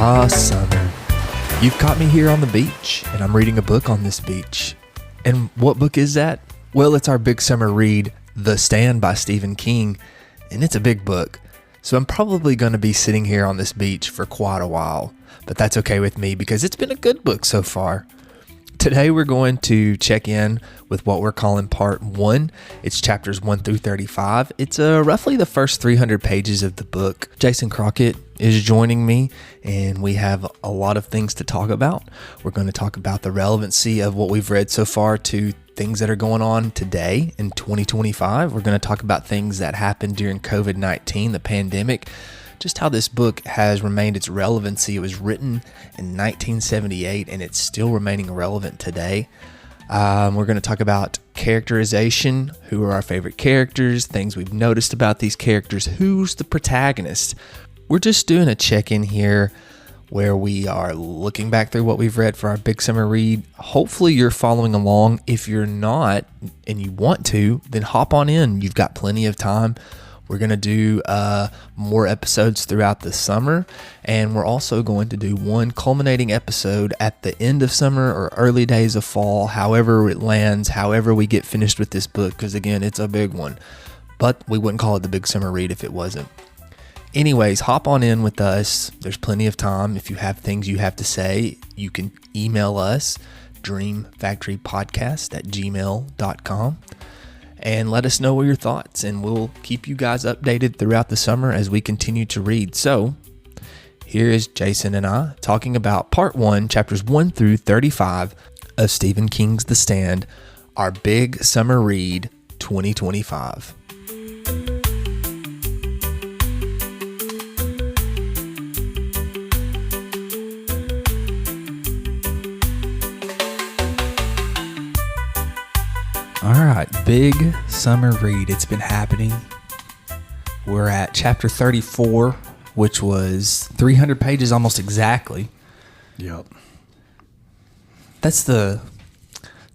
Summer. You've caught me here on the beach, and I'm reading a book on this beach. And what book is that? Well, it's our big summer read, The Stand by Stephen King, and it's a big book. So I'm probably going to be sitting here on this beach for quite a while, but that's okay with me because it's been a good book so far. Today we're going to check in with what we're calling part 1. It's chapters 1 through 35. It's roughly the first 300 pages of the book. Jason Crockett is joining me, and we have a lot of things to talk about. We're going to talk about the relevancy of what we've read so far to things that are going on today in 2025. We're going to talk about things that happened during COVID-19, the pandemic, just how this book has remained its relevancy. It was written in 1978 and it's still remaining relevant today. We're going to talk about characterization, who are our favorite characters, things we've noticed about these characters, who's the protagonist. We're just doing a check-in here where we are looking back through what we've read for our big summer read. Hopefully you're following along. If you're not and you want to, then hop on in. You've got plenty of time. We're going to do more episodes throughout the summer, and we're also going to do one culminating episode at the end of summer or early days of fall, however it lands, however we get finished with this book, because again, it's a big one, but we wouldn't call it the big summer read if it wasn't. Anyways, hop on in with us. There's plenty of time. If you have things you have to say, you can email us, dreamfactorypodcast@gmail.com. and let us know your thoughts, and we'll keep you guys updated throughout the summer as we continue to read. So here is Jason and I talking about part 1, chapters 1 through 35 of Stephen King's The Stand, our big summer read 2025. All right, big summer read. It's been happening. We're at chapter 34, which was 300 pages almost exactly. Yep. That's the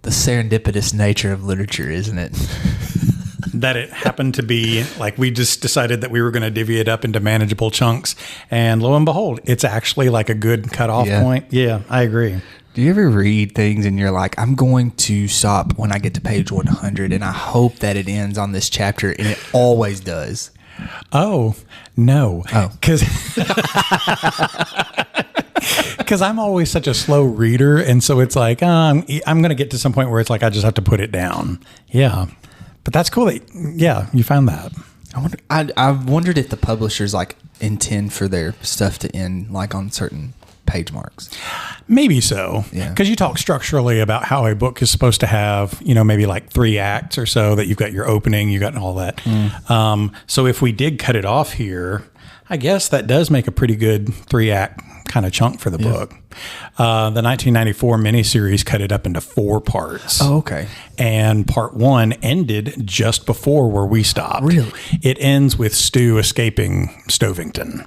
serendipitous nature of literature, isn't it? That it happened to be like we just decided that we were going to divvy it up into manageable chunks. And lo and behold, it's actually like a good cutoff point. Yeah, I agree. Do you ever read things and you're like, I'm going to stop when I get to page 100 and I hope that it ends on this chapter, and it always does? Oh, no. Oh. Because I'm always such a slow reader. And so it's like, I'm going to get to some point where it's like, I just have to put it down. Yeah. But that's cool. You found that. I've wondered if the publishers like intend for their stuff to end like on certain page marks. Maybe so. Yeah. Because you talk structurally about how a book is supposed to have, maybe like 3 acts or so, that you've got your opening, you got all that. So if we did cut it off here, I guess that does make a pretty good 3-act kind of chunk for the book. The 1994 miniseries cut it up into 4 parts. Oh, okay. And part 1 ended just before where we stopped. Really? It ends with Stu escaping Stovington.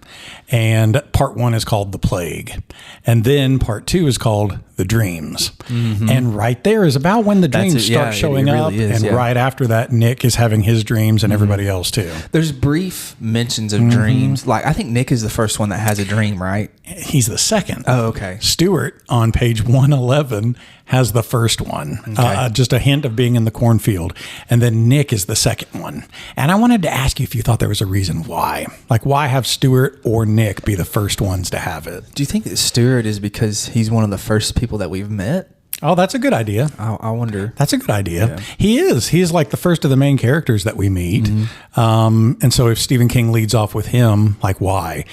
And part 1 is called The Plague. And then part 2 is called The Dreams. Mm-hmm. And right there is about when the dreams start showing up. And right after that, Nick is having his dreams and everybody else too. There's brief mentions of dreams. Like, I think Nick is the first one that has a dream, right? He's the second. Oh, okay. Stuart on page 111 has the first one. Okay. Just a hint of being in the cornfield. And then Nick is the second one. And I wanted to ask you if you thought there was a reason why. Like, why have Stuart or Nick be the first ones to have it? Do you think that Stuart is because he's one of the first people that we've met? Oh, that's a good idea. I wonder. That's a good idea. Yeah. He is. He's like the first of the main characters that we meet. Mm-hmm. And so if Stephen King leads off with him, like, why?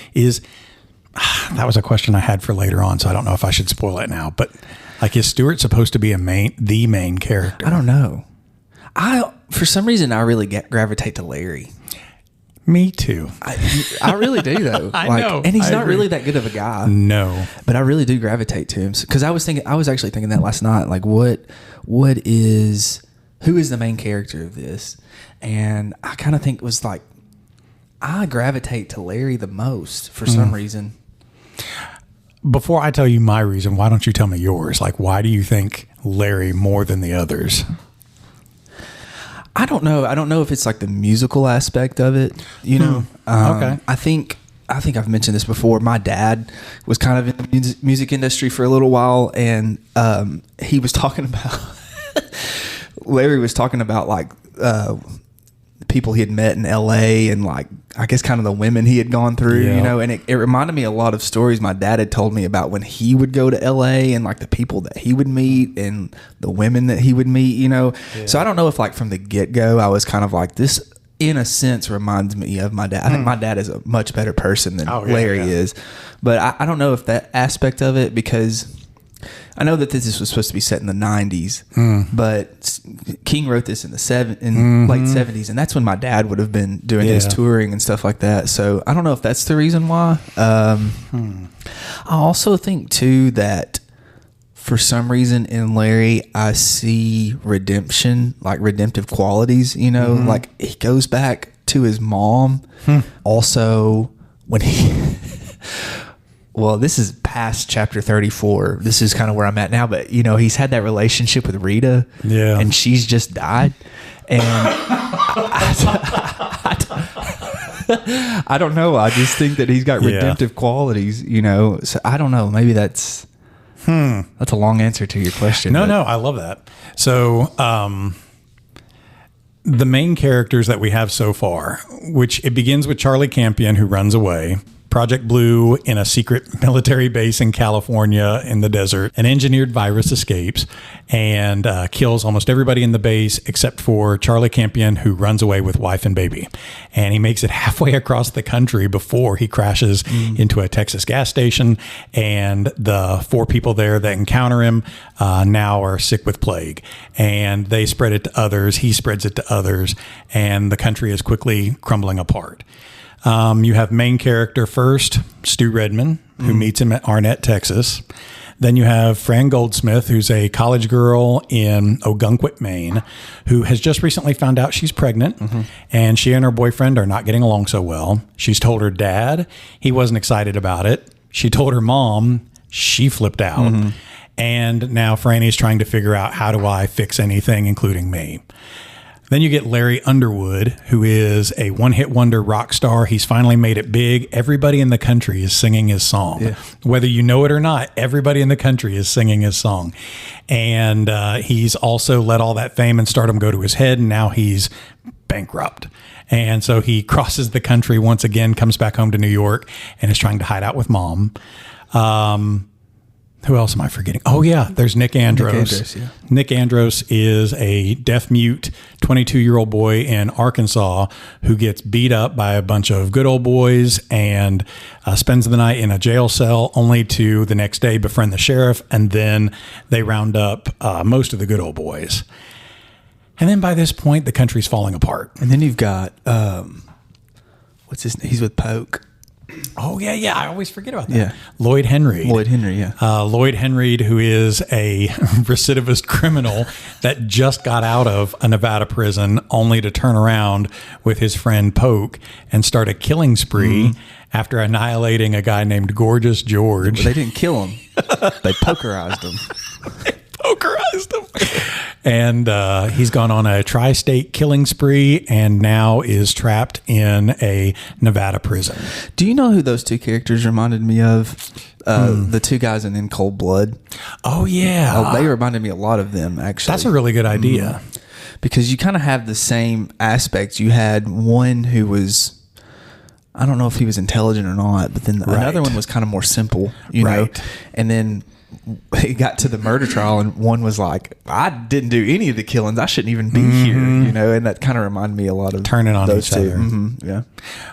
That was a question I had for later on, so I don't know if I should spoil it now. But like, is Stuart supposed to be the main character? I don't know. For some reason, I really gravitate to Larry. Me too. I really do, though. I know. And he's not really that good of a guy. No. But I really do gravitate to him. Because I was actually thinking that last night. Like, who is the main character of this? And I kind of think it was like, I gravitate to Larry the most for some reason. Before I tell you my reason, why don't you tell me yours? Like, why do you think Larry more than the others? I don't know. I don't know if it's like the musical aspect of it, you know. Okay. I think I think I've mentioned this before. My dad was kind of in the music industry for a little while, and he was talking about Larry was talking about like people he had met in LA and like I guess kind of the women he had gone through, you know, and it reminded me a lot of stories my dad had told me about when he would go to LA and like the people that he would meet and the women that he would meet, you know. So I don't know if like from the get-go I was kind of like, this in a sense reminds me of my dad. I think my dad is a much better person than Larry is, but I don't know if that aspect of it, because I know that this was supposed to be set in the 90s, but King wrote this in the late 70s, and that's when my dad would have been doing his touring and stuff like that. So I don't know if that's the reason why. I also think too that for some reason in Larry, I see redemption, like redemptive qualities, you know, like he goes back to his mom. Also, when he... Well, this is past chapter 34. This is kind of where I'm at now. But, you know, he's had that relationship with Rita. Yeah. And she's just died. And I don't know. I just think that he's got redemptive qualities, you know. So I don't know. Maybe that's a long answer to your question. No, I love that. So the main characters that we have so far, which it begins with Charlie Campion, who runs away. Project Blue in a secret military base in California in the desert. An engineered virus escapes and kills almost everybody in the base except for Charlie Campion, who runs away with wife and baby. And he makes it halfway across the country before he crashes into a Texas gas station. And the 4 people there that encounter him now are sick with plague. And they spread it to others. He spreads it to others. And the country is quickly crumbling apart. You have main character first, Stu Redman, who meets him at Arnett, Texas. Then you have Fran Goldsmith, who's a college girl in Ogunquit, Maine, who has just recently found out she's pregnant, and she and her boyfriend are not getting along so well. She's told her dad. He wasn't excited about it. She told her mom. She flipped out. And now Franny's trying to figure out, how do I fix anything, including me? Then you get Larry Underwood, who is a one-hit wonder rock star. He's finally made it big. Everybody in the country is singing his song. Yeah. Whether you know it or not, everybody in the country is singing his song. And he's also let all that fame and stardom go to his head, and now he's bankrupt. And so he crosses the country once again, comes back home to New York, and is trying to hide out with mom. Who else am I forgetting? Oh, yeah, there's Nick Andros. Nick Andros is a deaf-mute 22-year-old boy in Arkansas who gets beat up by a bunch of good old boys and spends the night in a jail cell, only to the next day befriend the sheriff, and then they round up most of the good old boys. And then by this point, the country's falling apart. And then you've got, what's his name? He's with Polk. Oh, yeah. I always forget about that. Yeah. Lloyd Henry. Lloyd Henry, yeah. Lloyd Henry, who is a recidivist criminal that just got out of a Nevada prison only to turn around with his friend Polk and start a killing spree after annihilating a guy named Gorgeous George. Well, they didn't kill him. They pokerized him. And he's gone on a tri-state killing spree and now is trapped in a Nevada prison. Do you know who those 2 characters reminded me of? The 2 guys in Cold Blood. Oh, yeah. They reminded me a lot of them, actually. That's a really good idea. Because you kind of have the same aspects. You had one who was, I don't know if he was intelligent or not, but then another one was kind of more simple, you know? And then he got to the murder trial and one was like, I didn't do any of the killings. I shouldn't even be here, you know? And that kind of reminded me a lot of turning on those each other. Yeah.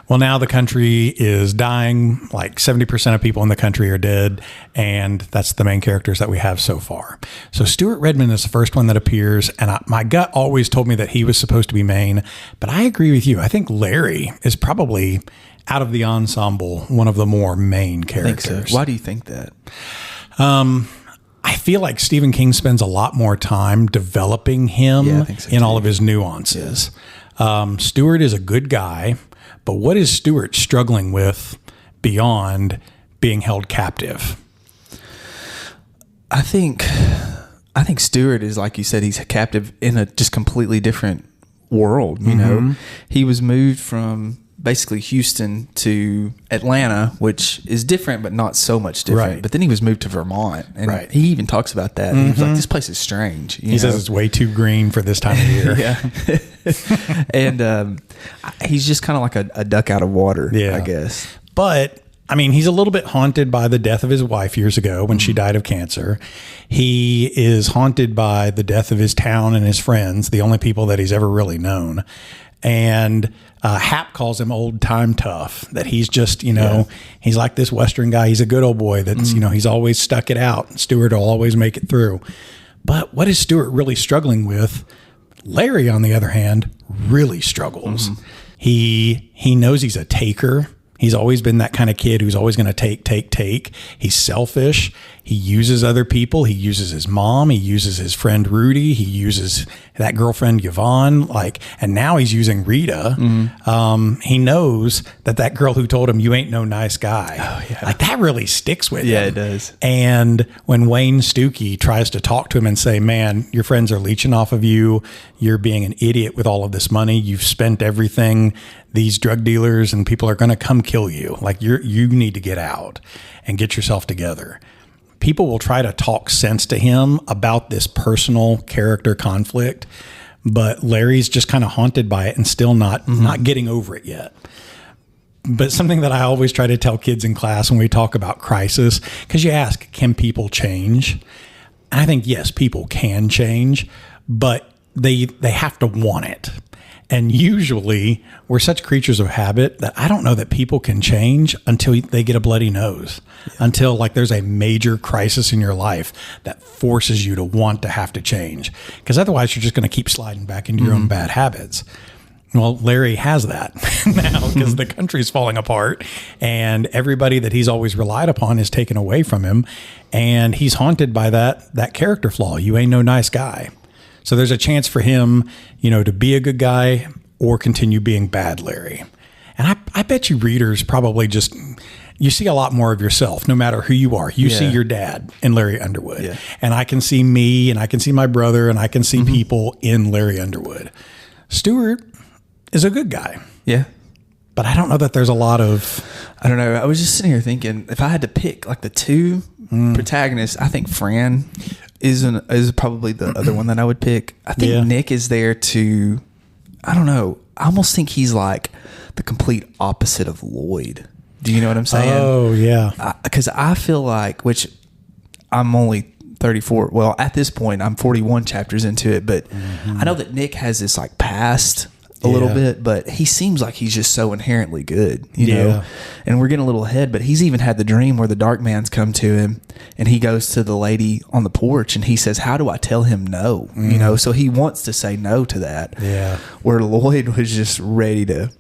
Well, now the country is dying. Like 70% of people in the country are dead. And that's the main characters that we have so far. So Stuart Redman is the first one that appears. And my gut always told me that he was supposed to be main. But I agree with you. I think Larry is probably, out of the ensemble, one of the more main characters. I think so. Why do you think that? I feel like Stephen King spends a lot more time developing him in all of his nuances. Stuart is a good guy, but what is Stuart struggling with beyond being held captive? I think Stuart is, like you said, he's captive in a just completely different world. You know, he was moved from basically Houston to Atlanta, which is different, but not so much different. Right. But then he was moved to Vermont, and Right. he even talks about that. He was like, "This place is strange." He says it's way too green for this time of year. Yeah, and he's just kind of like a duck out of water, Yeah. I guess. But I mean, he's a little bit haunted by the death of his wife years ago when she died of cancer. He is haunted by the death of his town and his friends, the only people that he's ever really known. And Hap calls him old time tough, that he's just, he's like this Western guy. He's a good old boy that's, he's always stuck it out. Stewart will always make it through. But what is Stewart really struggling with? Larry, on the other hand, really struggles. He knows he's a taker. He's always been that kind of kid who's always going to take. He's selfish. He uses other people. He uses his mom. He uses his friend Rudy. He uses that girlfriend Yvonne. And now he's using Rita. He knows that girl who told him, "You ain't no nice guy." Oh, yeah. That really sticks with him. Yeah, it does. And when Wayne Stuckey tries to talk to him and say, "Man, your friends are leeching off of you. You're being an idiot with all of this money. You've spent everything. These drug dealers and people are going to come kill you. You need to get out and get yourself together." People will try to talk sense to him about this personal character conflict, but Larry's just kind of haunted by it and still not getting over it yet. But something that I always try to tell kids in class when we talk about crisis, because you ask, can people change? I think, yes, people can change, but they have to want it. And usually we're such creatures of habit that I don't know that people can change until they get a bloody nose, until there's a major crisis in your life that forces you to want to have to change. Because otherwise you're just going to keep sliding back into your own bad habits. Well, Larry has that now because the country's falling apart and everybody that he's always relied upon is taken away from him. And he's haunted by that character flaw. You ain't no nice guy. So there's a chance for him, to be a good guy or continue being bad Larry. And I bet you readers probably you see a lot more of yourself, no matter who you are. You see your dad in Larry Underwood. Yeah. And I can see me and I can see my brother and I can see people in Larry Underwood. Stewart is a good guy. Yeah. But I don't know that there's a lot of... I don't know. I was just sitting here thinking, if I had to pick the two protagonists, I think Fran is probably the other one that I would pick. I think Nick is there to, I don't know, I almost think he's like the complete opposite of Lloyd. Do you know what I'm saying? Oh, yeah. Because I feel like, which I'm only 34. Well, at this point, I'm 41 chapters into it, but I know that Nick has this past a little bit, but he seems like he's just so inherently good, you know? And we're getting a little ahead, but he's even had the dream where the dark man's come to him and he goes to the lady on the porch and he says, "How do I tell him no?" You know? So he wants to say no to that. Yeah. Where Lloyd was just ready to,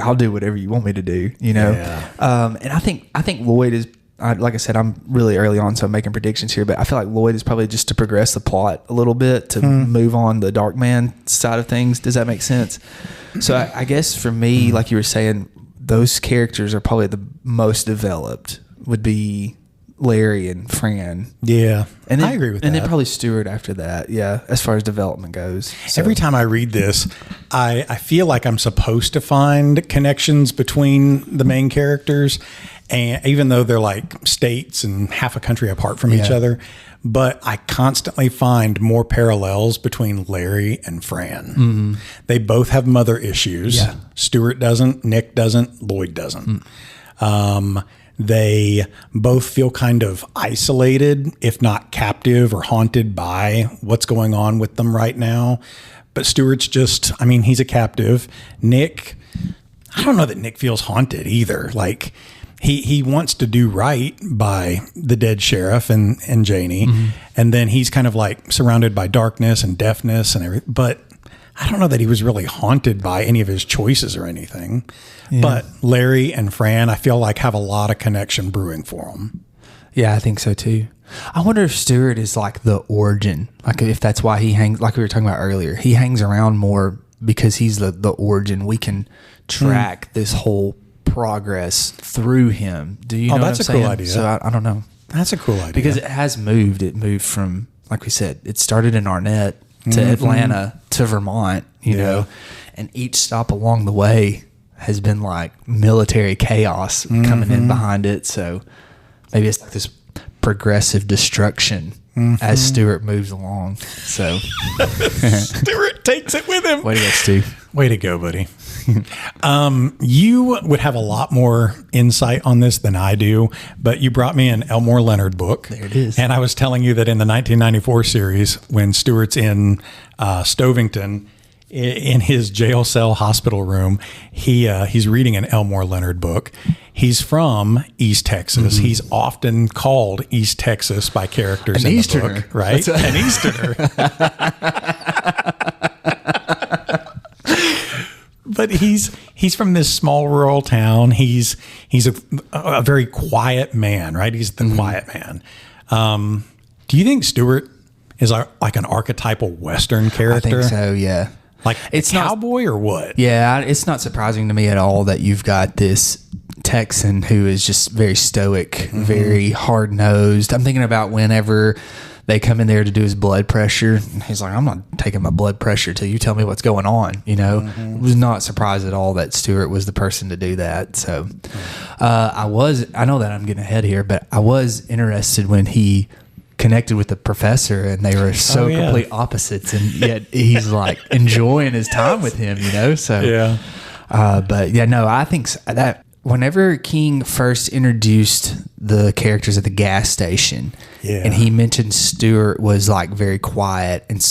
"I'll do whatever you want me to do," you know? Yeah. And I think Lloyd is, like I said, I'm really early on, so I'm making predictions here, but I feel like Lloyd is probably just to progress the plot a little bit, to move on the dark man side of things. Does that make sense? So I guess for me, like you were saying, those characters are probably the most developed, would be Larry and Fran. Yeah, and then, I agree with that. And then probably Stewart after that, as far as development goes. So. Every time I read this, I feel like I'm supposed to find connections between the main characters, and even though they're like states and half a country apart from each other, but I constantly find more parallels between Larry and Fran. They both have mother issues. Yeah. Stewart doesn't, Nick doesn't, Lloyd doesn't. They both feel kind of isolated, if not captive or haunted by what's going on with them right now. But Stewart's just, he's a captive. Nick, I don't know that Nick feels haunted either. He wants to do right by the dead sheriff and Janie. And then he's kind of surrounded by darkness and deafness and everything. But I don't know that he was really haunted by any of his choices or anything. Yeah. But Larry and Fran, I feel like, have a lot of connection brewing for them. Yeah, I think so too. I wonder if Stewart is the origin, if that's why he hangs, like we were talking about earlier, he hangs around more because he's the origin. We can track this whole progress through him. Do you know that's what a I'm cool saying? idea. So I don't know. That's a cool idea. Because it has moved. It moved from, like we said, it started in Arnett to Atlanta to Vermont, you know, and each stop along the way has been like military chaos coming in behind it. So maybe it's like this progressive destruction as Stewart moves along. So Stewart takes it with him. way to go, Stu. Way to go, buddy. You would have a lot more insight on this than I do, but you brought me an Elmore Leonard book. There it is. And I was telling you that in the 1994 series, when Stewart's in Stovington, in his jail cell hospital room, he's reading an Elmore Leonard book. He's from East Texas. He's often called East Texas by characters in the book, right? An Easterner. But he's from this small rural town. He's a very quiet man, right? He's the quiet man. Do you think Stewart is like an archetypal Western character? I think so, yeah. Like it's cowboy or what? Yeah, it's not surprising to me at all that you've got this Texan who is just very stoic, very hard-nosed. I'm thinking about whenever they come in there to do his blood pressure. He's like, I'm not taking my blood pressure till you tell me what's going on. You know, I was not surprised at all that Stewart was the person to do that. So I know that I'm getting ahead here, but I was interested when he connected with the professor and they were so complete opposites, and yet he's like enjoying his time with him, you know? So, but yeah, no, I think that whenever King first introduced the characters at the gas station and he mentioned Stewart was like very quiet and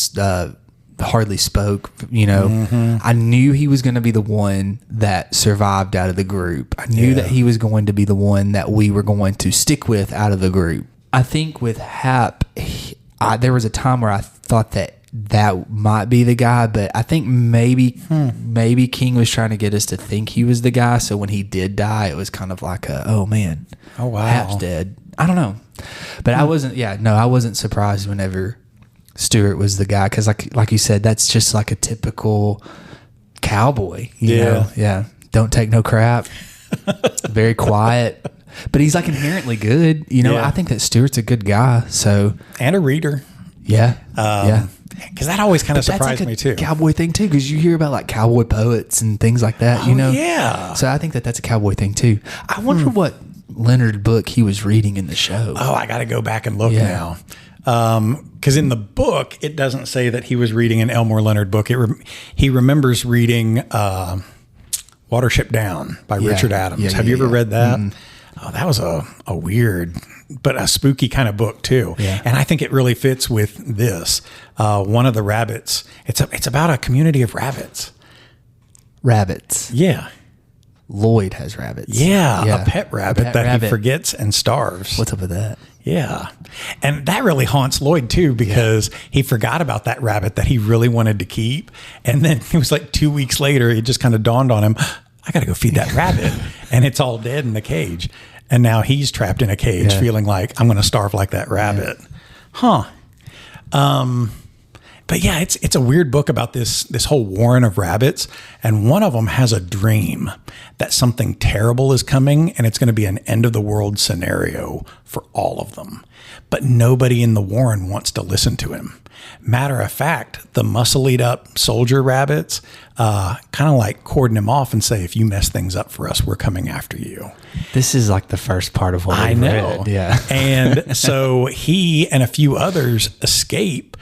hardly spoke, you know, I knew he was going to be the one that survived out of the group. I knew that he was going to be the one that we were going to stick with out of the group. I think with Hap, there was a time where I thought that might be the guy, but I think maybe King was trying to get us to think he was the guy. So when he did die, it was kind of like oh man, Hap's dead. I don't know, but I wasn't surprised whenever Stewart was the guy, because like you said, that's just like a typical cowboy. You know? Yeah. Don't take no crap. Very quiet. But he's like inherently good, you know. I think that Stewart's a good guy, so and a reader. Yeah, because that always kind of surprised me too. Cowboy thing too, because you hear about like cowboy poets and things like that, you know. Yeah. So I think that that's a cowboy thing too. I wonder what Leonard book he was reading in the show. Oh, I got to go back and look now. Because in the book, it doesn't say that he was reading an Elmore Leonard book. He remembers reading Watership Down by Richard Adams. Have you ever read that? Oh, that was a weird, but a spooky kind of book too. Yeah. And I think it really fits with this. One of the rabbits, it's about a community of rabbits. Rabbits. Yeah. Lloyd has rabbits. Yeah. A pet rabbit he forgets and starves. What's up with that? Yeah. And that really haunts Lloyd too, because he forgot about that rabbit that he really wanted to keep. And then it was like 2 weeks later, it just kind of dawned on him, I got to go feed that rabbit. And it's all dead in the cage. And now he's trapped in a cage feeling like I'm going to starve like that rabbit. Huh. But yeah, it's a weird book about this whole warren of rabbits. And one of them has a dream that something terrible is coming and it's going to be an end of the world scenario for all of them. But nobody in the warren wants to listen to him. Matter of fact, the muscled up soldier rabbits kind of like cordon him off and say, if you mess things up for us, we're coming after you. This is like the first part of what I know. Read. Yeah. And so he and a few others escape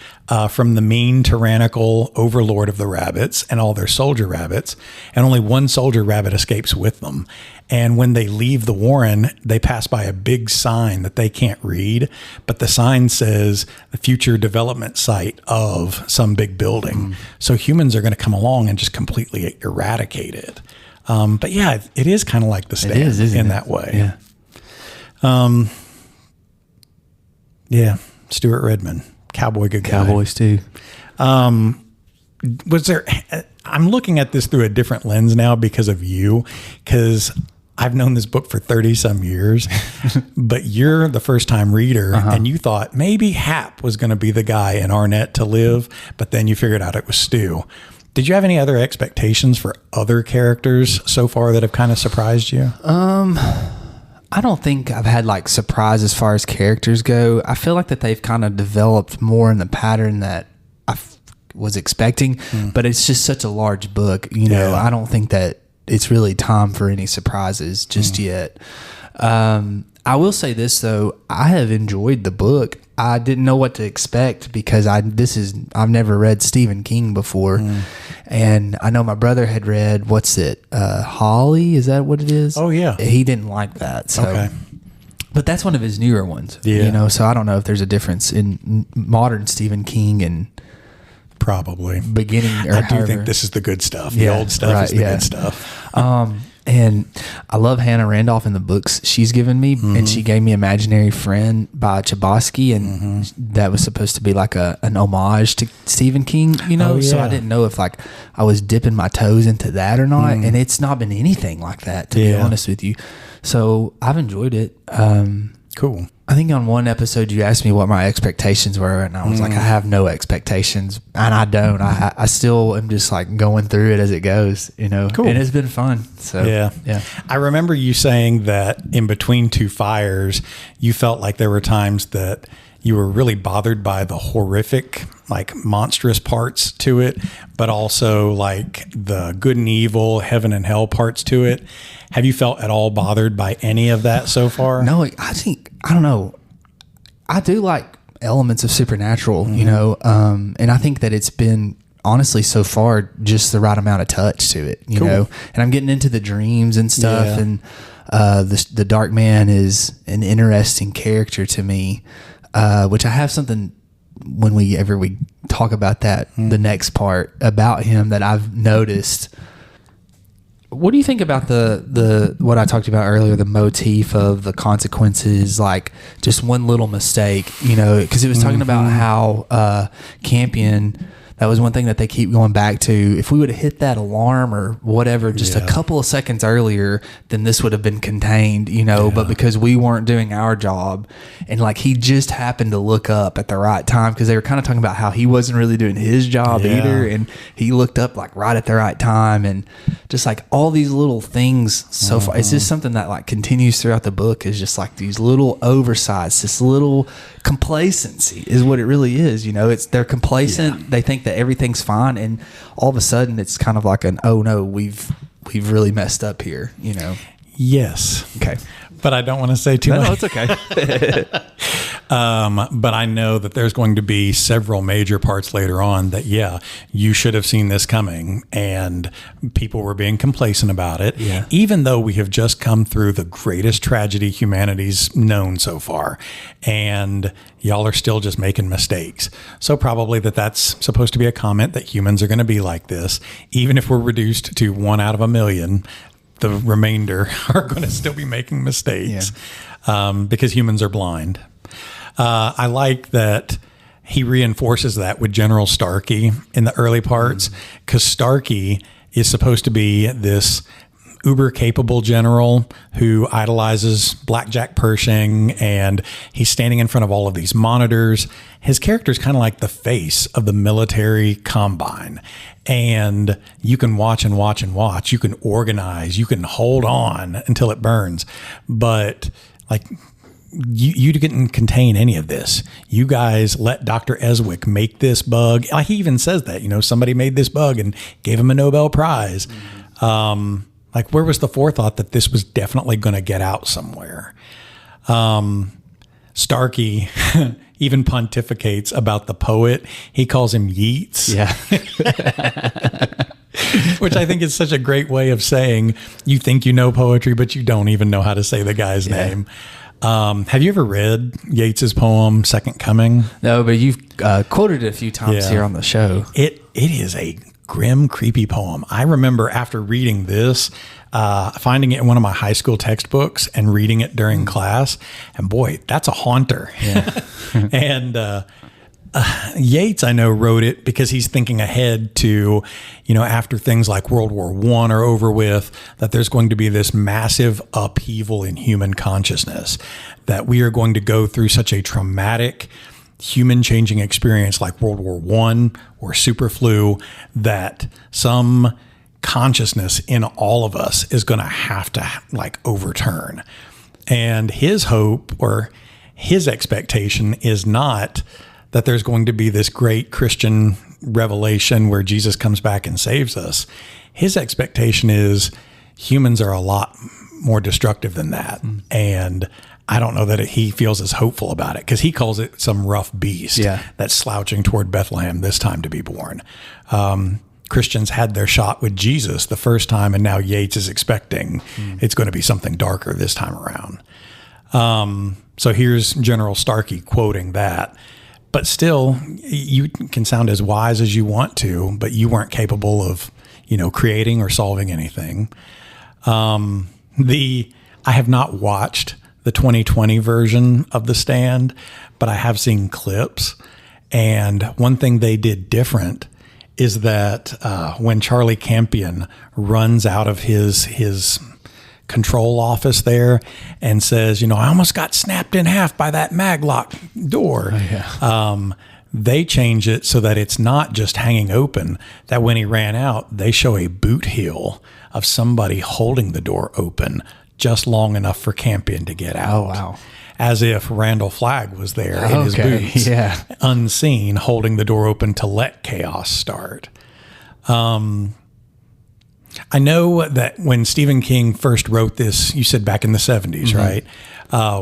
from the mean, tyrannical overlord of the rabbits and all their soldier rabbits. And only one soldier rabbit escapes with them. And when they leave the warren, they pass by a big sign that they can't read. But the sign says the future development site of some big building. So humans are going to come along and just completely eradicate it. But yeah, it is kind of like The Stand in that way. Yeah. Yeah. Stuart Redman, cowboy, good guy. Cowboys too. Was there, I'm looking at this through a different lens now because of you, because I've known this book for 30 some years, but you're the first time reader and you thought maybe Hap was going to be the guy in Arnett to live, but then you figured out it was Stu. Did you have any other expectations for other characters so far that have kind of surprised you? I don't think I've had like surprise as far as characters go. I feel like that they've kind of developed more in the pattern that I was expecting, but it's just such a large book. You know, I don't think that it's really time for any surprises just yet. I will say this though, I have enjoyed the book. I didn't know what to expect because I've never read Stephen King before, and I know my brother had read Holly, is that what it is? Oh yeah, he didn't like that. So. Okay. But that's one of his newer ones, so I don't know if there's a difference in modern Stephen King and probably beginning. Or I do think this is the good stuff. The old stuff is the good stuff. And I love Hannah Randolph in the books she's given me, and she gave me Imaginary Friend by Chbosky, and that was supposed to be like an homage to Stephen King, so I didn't know if like I was dipping my toes into that or not, and it's not been anything like that, to be honest with you. So I've enjoyed it. Cool. I think on one episode you asked me what my expectations were, and I was like, I have no expectations, and I don't. I still am just like going through it as it goes, Cool. And it's been fun. So yeah. I remember you saying that in Between Two Fires, you felt like there were times that you were really bothered by the horrific, like monstrous parts to it, but also like the good and evil, heaven and hell parts to it. Have you felt at all bothered by any of that so far? No, I don't know. I do like elements of supernatural, and I think that it's been honestly so far just the right amount of touch to it, you know, and I'm getting into the dreams and stuff. And the Dark Man is an interesting character to me, which I have something when we talk about that, the next part about him that I've noticed. What do you think about the what I talked about earlier, the motif of the consequences, like just one little mistake, because it was talking about how Campion, that was one thing that they keep going back to. If we would have hit that alarm or whatever just a couple of seconds earlier, then this would have been contained, but because we weren't doing our job, and like he just happened to look up at the right time, because they were kind of talking about how he wasn't really doing his job either, and he looked up like right at the right time, and just like all these little things so far. It's just something that like continues throughout the book, is just like these little oversights, this little complacency is what it really is. They're complacent. They think that everything's fine, and all of a sudden it's kind of like oh no, we've really messed up here. Yes. Okay. But I don't want to say too much. No, it's okay. But I know that there's going to be several major parts later on that, you should have seen this coming, and people were being complacent about it, even though we have just come through the greatest tragedy humanity's known so far, and y'all are still just making mistakes. So probably that's supposed to be a comment that humans are going to be like this, even if we're reduced to 1 out of a million. The remainder are going to still be making mistakes because humans are blind. I like that he reinforces that with General Starkey in the early parts, because Starkey is supposed to be this uber capable general who idolizes Blackjack Pershing, and he's standing in front of all of these monitors. His character is kind of like the face of the military combine, and you can watch and watch and watch. You can organize, you can hold on until it burns, but like you didn't contain any of this. You guys let Dr. Eswick make this bug. Like he even says that, somebody made this bug and gave him a Nobel Prize. Like, where was the forethought that this was definitely going to get out somewhere? Starkey even pontificates about the poet. He calls him Yeats. Yeah. Which I think is such a great way of saying you think you know poetry, but you don't even know how to say the guy's name. Have you ever read Yeats's poem, Second Coming? No, but you've quoted it a few times here on the show. It is a grim, creepy poem. I remember after reading this, finding it in one of my high school textbooks and reading it during class. And boy, that's a haunter. Yeah. And Yeats, I know, wrote it because he's thinking ahead to, after things like World War I are over with, that there's going to be this massive upheaval in human consciousness, that we are going to go through such a traumatic human changing experience like World War I or super flu, that some consciousness in all of us is going to have to overturn. And his hope or his expectation is not that there's going to be this great Christian revelation where Jesus comes back and saves us. His expectation is humans are a lot more destructive than that. And I don't know that he feels as hopeful about it, because he calls it some rough beast that's slouching toward Bethlehem this time to be born. Christians had their shot with Jesus the first time, and now Yates is expecting it's going to be something darker this time around. So here's General Starkey quoting that. But still, you can sound as wise as you want to, but you weren't capable of, creating or solving anything. I have not watched the 2020 version of The Stand, but I have seen clips. And one thing they did different is that when Charlie Campion runs out of his control office there and says, I almost got snapped in half by that maglock door. They change it so that it's not just hanging open, that when he ran out, they show a boot heel of somebody holding the door open just long enough for Campion to get out. Oh, wow. As if Randall Flagg was there in his boots, unseen, holding the door open to let chaos start. I know that when Stephen King first wrote this, you said back in the 70s, right?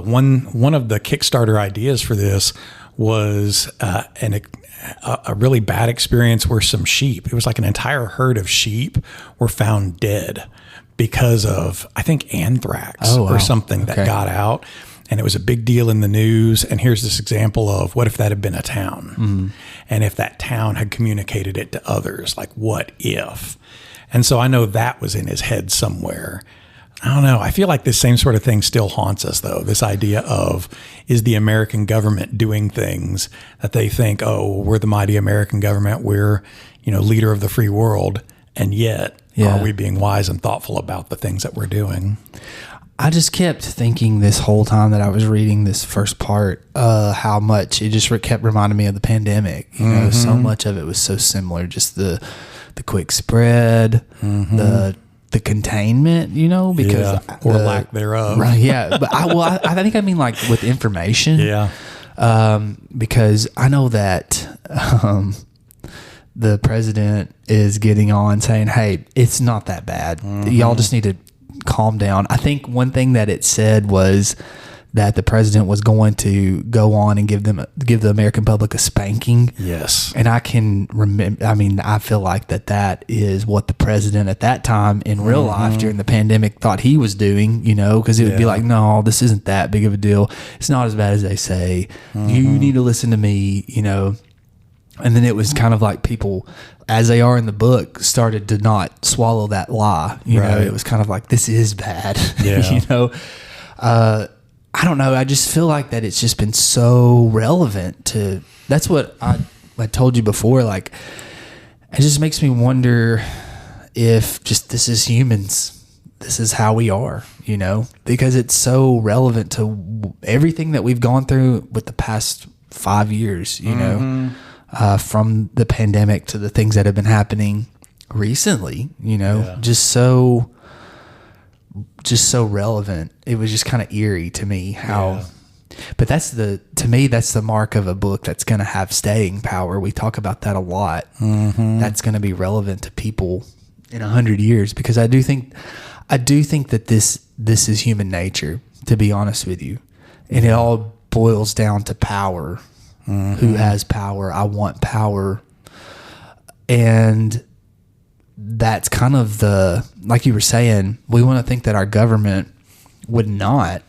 One of the Kickstarter ideas for this was a really bad experience where some sheep, it was like an entire herd of sheep, were found dead because of, I think, anthrax or something that got out. And it was a big deal in the news. And here's this example of what if that had been a town? And if that town had communicated it to others, like what if? And so I know that was in his head somewhere. I don't know. I feel like this same sort of thing still haunts us, though. This idea of, is the American government doing things that they think, oh, we're the mighty American government, we're, leader of the free world. And yet, are we being wise and thoughtful about the things that we're doing? I just kept thinking this whole time that I was reading this first part, how much it just kept reminding me of the pandemic. So much of it was so similar. Just the quick spread, the containment, because or lack thereof. Right? Yeah, but I think I mean like with information. Yeah. Because I know that the president is getting on saying, "Hey, it's not that bad. Y'all just need to calm down." I think one thing that it said was that the president was going to go on and give the American public a spanking. Yes. And I can remember, I feel like that is what the president at that time in real life during the pandemic thought he was doing, because it would be like, no, this isn't that big of a deal. It's not as bad as they say. You need to listen to me, And then it was kind of like people, as they are in the book, started to not swallow that lie. It was kind of like, this is bad. Yeah. I don't know. I just feel like that it's just been so relevant to, that's what I told you before. Like, it just makes me wonder if just this is humans. This is how we are, because it's so relevant to everything that we've gone through with the past 5 years, from the pandemic to the things that have been happening recently, just so relevant. It was just kind of eerie to me how, but to me, that's the mark of a book that's going to have staying power. We talk about that a lot. That's going to be relevant to people in 100 years, because I do think that this is human nature, to be honest with you. And it all boils down to power. Who has power? I want power. And that's kind of like you were saying, we want to think that our government would not,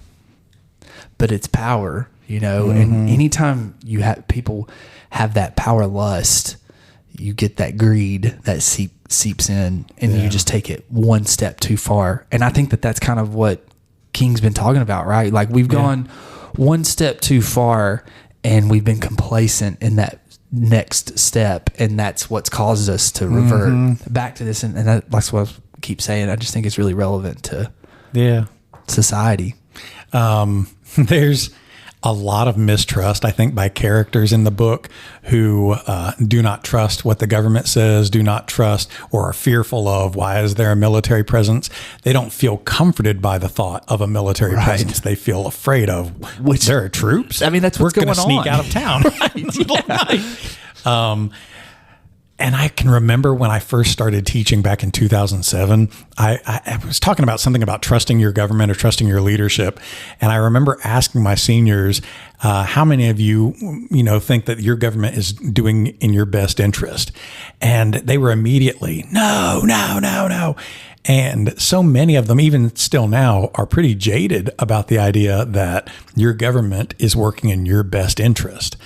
but it's power, and anytime you have people have that power lust, you get that greed that seeps in, and you just take it one step too far. And I think that that's kind of what King's been talking about, right? Like we've gone one step too far, and we've been complacent in that next step, and that's what's caused us to revert back to this. And that's what I keep saying. I just think it's really relevant to society. There's a lot of mistrust, I think, by characters in the book who do not trust what the government says, do not trust, or are fearful of, why is there a military presence? They don't feel comforted by the thought of a military presence. They feel afraid of, which there are troops. That's what's going on. We're going to sneak out of town. And I can remember when I first started teaching back in 2007, I was talking about something about trusting your government or trusting your leadership. And I remember asking my seniors, how many of you, think that your government is doing in your best interest? And they were immediately, no. And so many of them, even still now, are pretty jaded about the idea that your government is working in your best interest.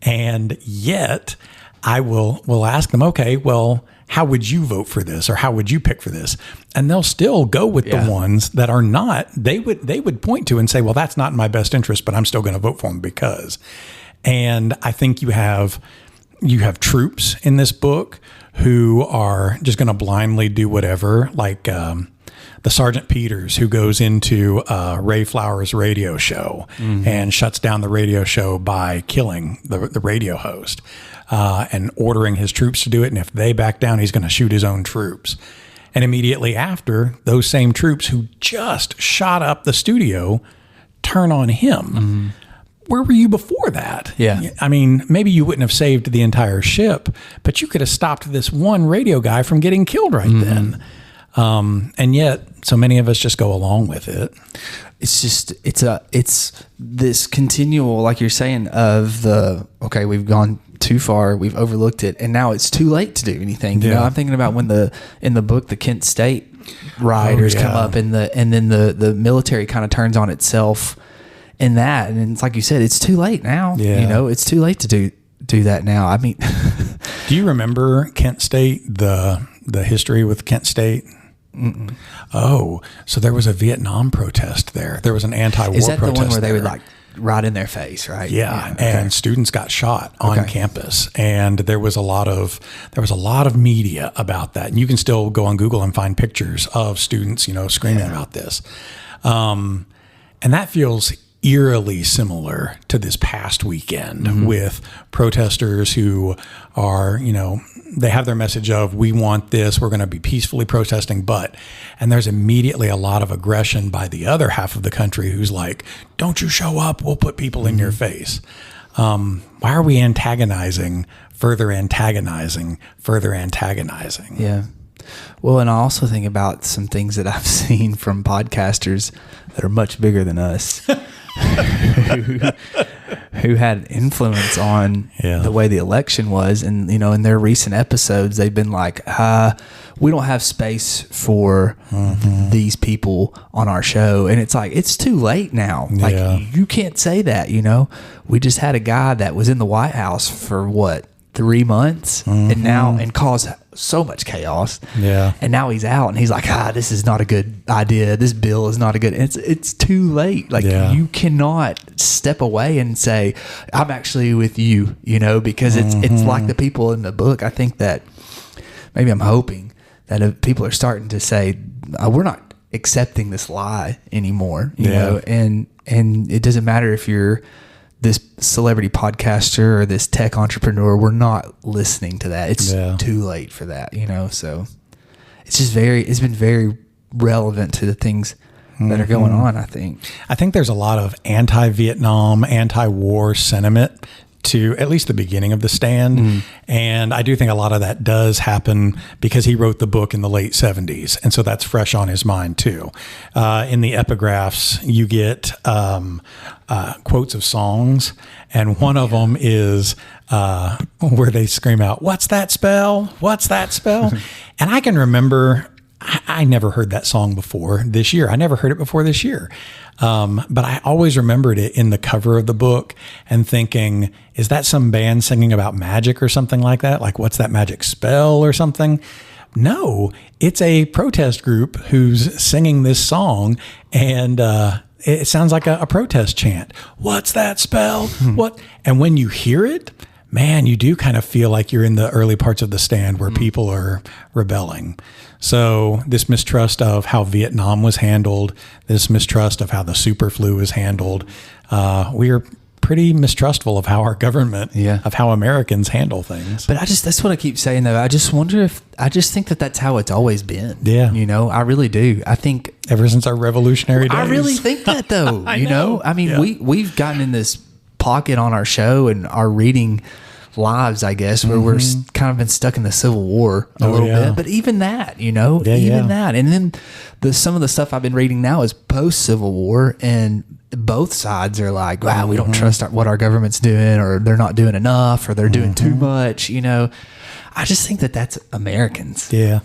And yet I will ask them, okay, well, how would you vote for this, or how would you pick for this? And they'll still go with the ones that are not. They would point to and say, well, that's not in my best interest, but I'm still going to vote for them because. And I think you have troops in this book who are just going to blindly do whatever, like the Sergeant Peters, who goes into Ray Flowers' radio show and shuts down the radio show by killing the radio host and ordering his troops to do it. And if they back down, he's going to shoot his own troops. And immediately after, those same troops who just shot up the studio turn on him. Where were you before that? Yeah. I mean, maybe you wouldn't have saved the entire ship, but you could have stopped this one radio guy from getting killed right then. And yet so many of us just go along with it. It's this continual, like you're saying, of okay, we've gone too far, we've overlooked it, and now it's too late to do anything. You know, I'm thinking about when in the book, the Kent State rioters come up, and then the military kind of turns on itself in that, and it's like you said, it's too late now. You know, it's too late to do that now. I mean, do you remember Kent State, the history with Kent State? Mm-mm. Oh, so there was a Vietnam protest there. There was an anti-war protest. Is that the one where they would like right in their face, right? Yeah, okay. And students got shot on campus, and there was a lot of media about that. And you can still go on Google and find pictures of students, screaming about this. And that feels eerily similar to this past weekend with protesters who are, they have their message of, we want this, we're going to be peacefully protesting, and there's immediately a lot of aggression by the other half of the country who's like, don't you show up, we'll put people in your face. Why are we further antagonizing? Yeah. Well, and I also think about some things that I've seen from podcasters that are much bigger than us. who had influence on the way the election was. And, in their recent episodes, they've been like, we don't have space for these people on our show. And it's like, it's too late now. Like, you can't say that, We just had a guy that was in the White House for 3 months and caused so much chaos. Yeah. And now he's out and he's like, this is not a good idea. This bill is not a good, it's too late. Like you cannot step away and say, I'm actually with you, because it's like the people in the book. I think that maybe I'm hoping that if people are starting to say, we're not accepting this lie anymore, you know, and it doesn't matter if you're this celebrity podcaster or this tech entrepreneur, we're not listening to that. It's too late for that, so it's just it's been very relevant to the things that are going on, I think. I think there's a lot of anti-Vietnam, anti-war sentiment to at least the beginning of The Stand. And I do think a lot of that does happen because he wrote the book in the late 70s. And so that's fresh on his mind too. In the epigraphs, you get quotes of songs. And one of them is where they scream out, "What's that spell? What's that spell?" And I can remember, I never heard that song before this year. I never heard it before this year. But I always remembered it in the cover of the book and thinking, is that some band singing about magic or something like that? Like, what's that magic spell or something? No, it's a protest group who's singing this song, and it sounds like a protest chant. What's that spell? What? And when you hear it, man, you do kind of feel like you're in the early parts of The Stand where people are rebelling. So this mistrust of how Vietnam was handled, this mistrust of how the super flu was handled, we are pretty mistrustful of how our government, of how Americans handle things. But that's what I keep saying though. I just think that that's how it's always been. Yeah. I really do. I think ever since our revolutionary days. I really think that though, I mean, we've gotten in this pocket on our show and are reading lives, I guess, where we're kind of been stuck in the Civil War a little bit. But even that, that. And then some of the stuff I've been reading now is post-Civil War, and both sides are like, wow, we don't trust what our government's doing, or they're not doing enough, or they're doing too much, I just think that that's Americans. Yeah.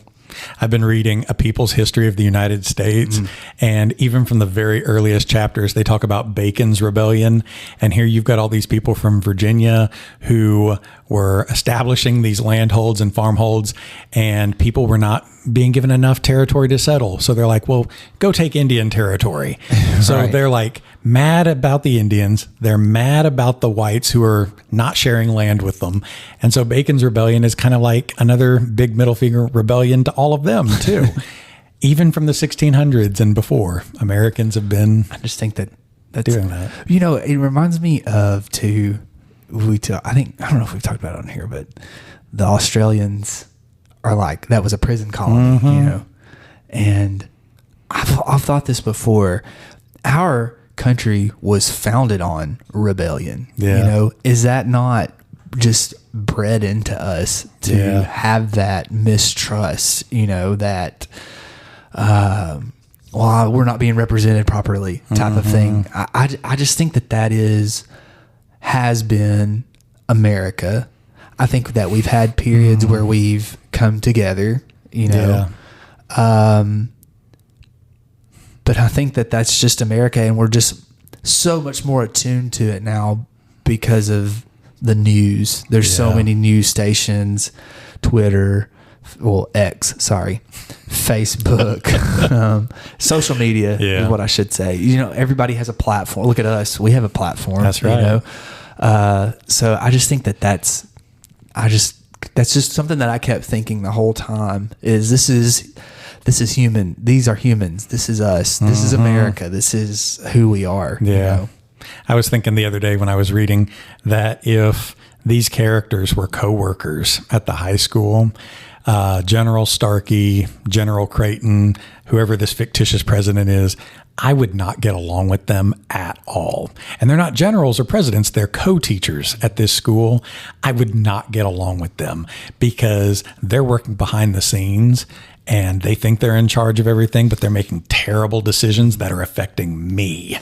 I've been reading A People's History of the United States, and even from the very earliest chapters, they talk about Bacon's Rebellion. And here you've got all these people from Virginia who were establishing these landholds and farmholds, and people were not being given enough territory to settle. So they're like, well, go take Indian territory. So they're like mad about the Indians. They're mad about the whites who are not sharing land with them. And so Bacon's Rebellion is kind of like another big middle finger rebellion to all of them too. Even from the 1600s and before, Americans have been I just think that's doing that. It reminds me of I don't know if we've talked about it on here, but the Australians are like, that was a prison colony, and I've thought this before. Our country was founded on rebellion. Is that not just bred into us to have that mistrust, that we're not being represented properly type of thing. I just think that has been America. I think that we've had periods where we've come together, but I think that that's just America, and we're just so much more attuned to it now because of the news. There's so many news stations, Twitter, Facebook, social media is what I should say. Everybody has a platform. Look at us. We have a platform. That's right. So I just think that's just something that I kept thinking the whole time is this is human. These are humans. This is us. This is America. This is who we are. Yeah. I was thinking the other day when I was reading that if these characters were coworkers at the high school, General Starkey, General Creighton, whoever this fictitious president is, I would not get along with them at all. And they're not generals or presidents. They're co-teachers at this school. I would not get along with them because they're working behind the scenes and they think they're in charge of everything, but they're making terrible decisions that are affecting me.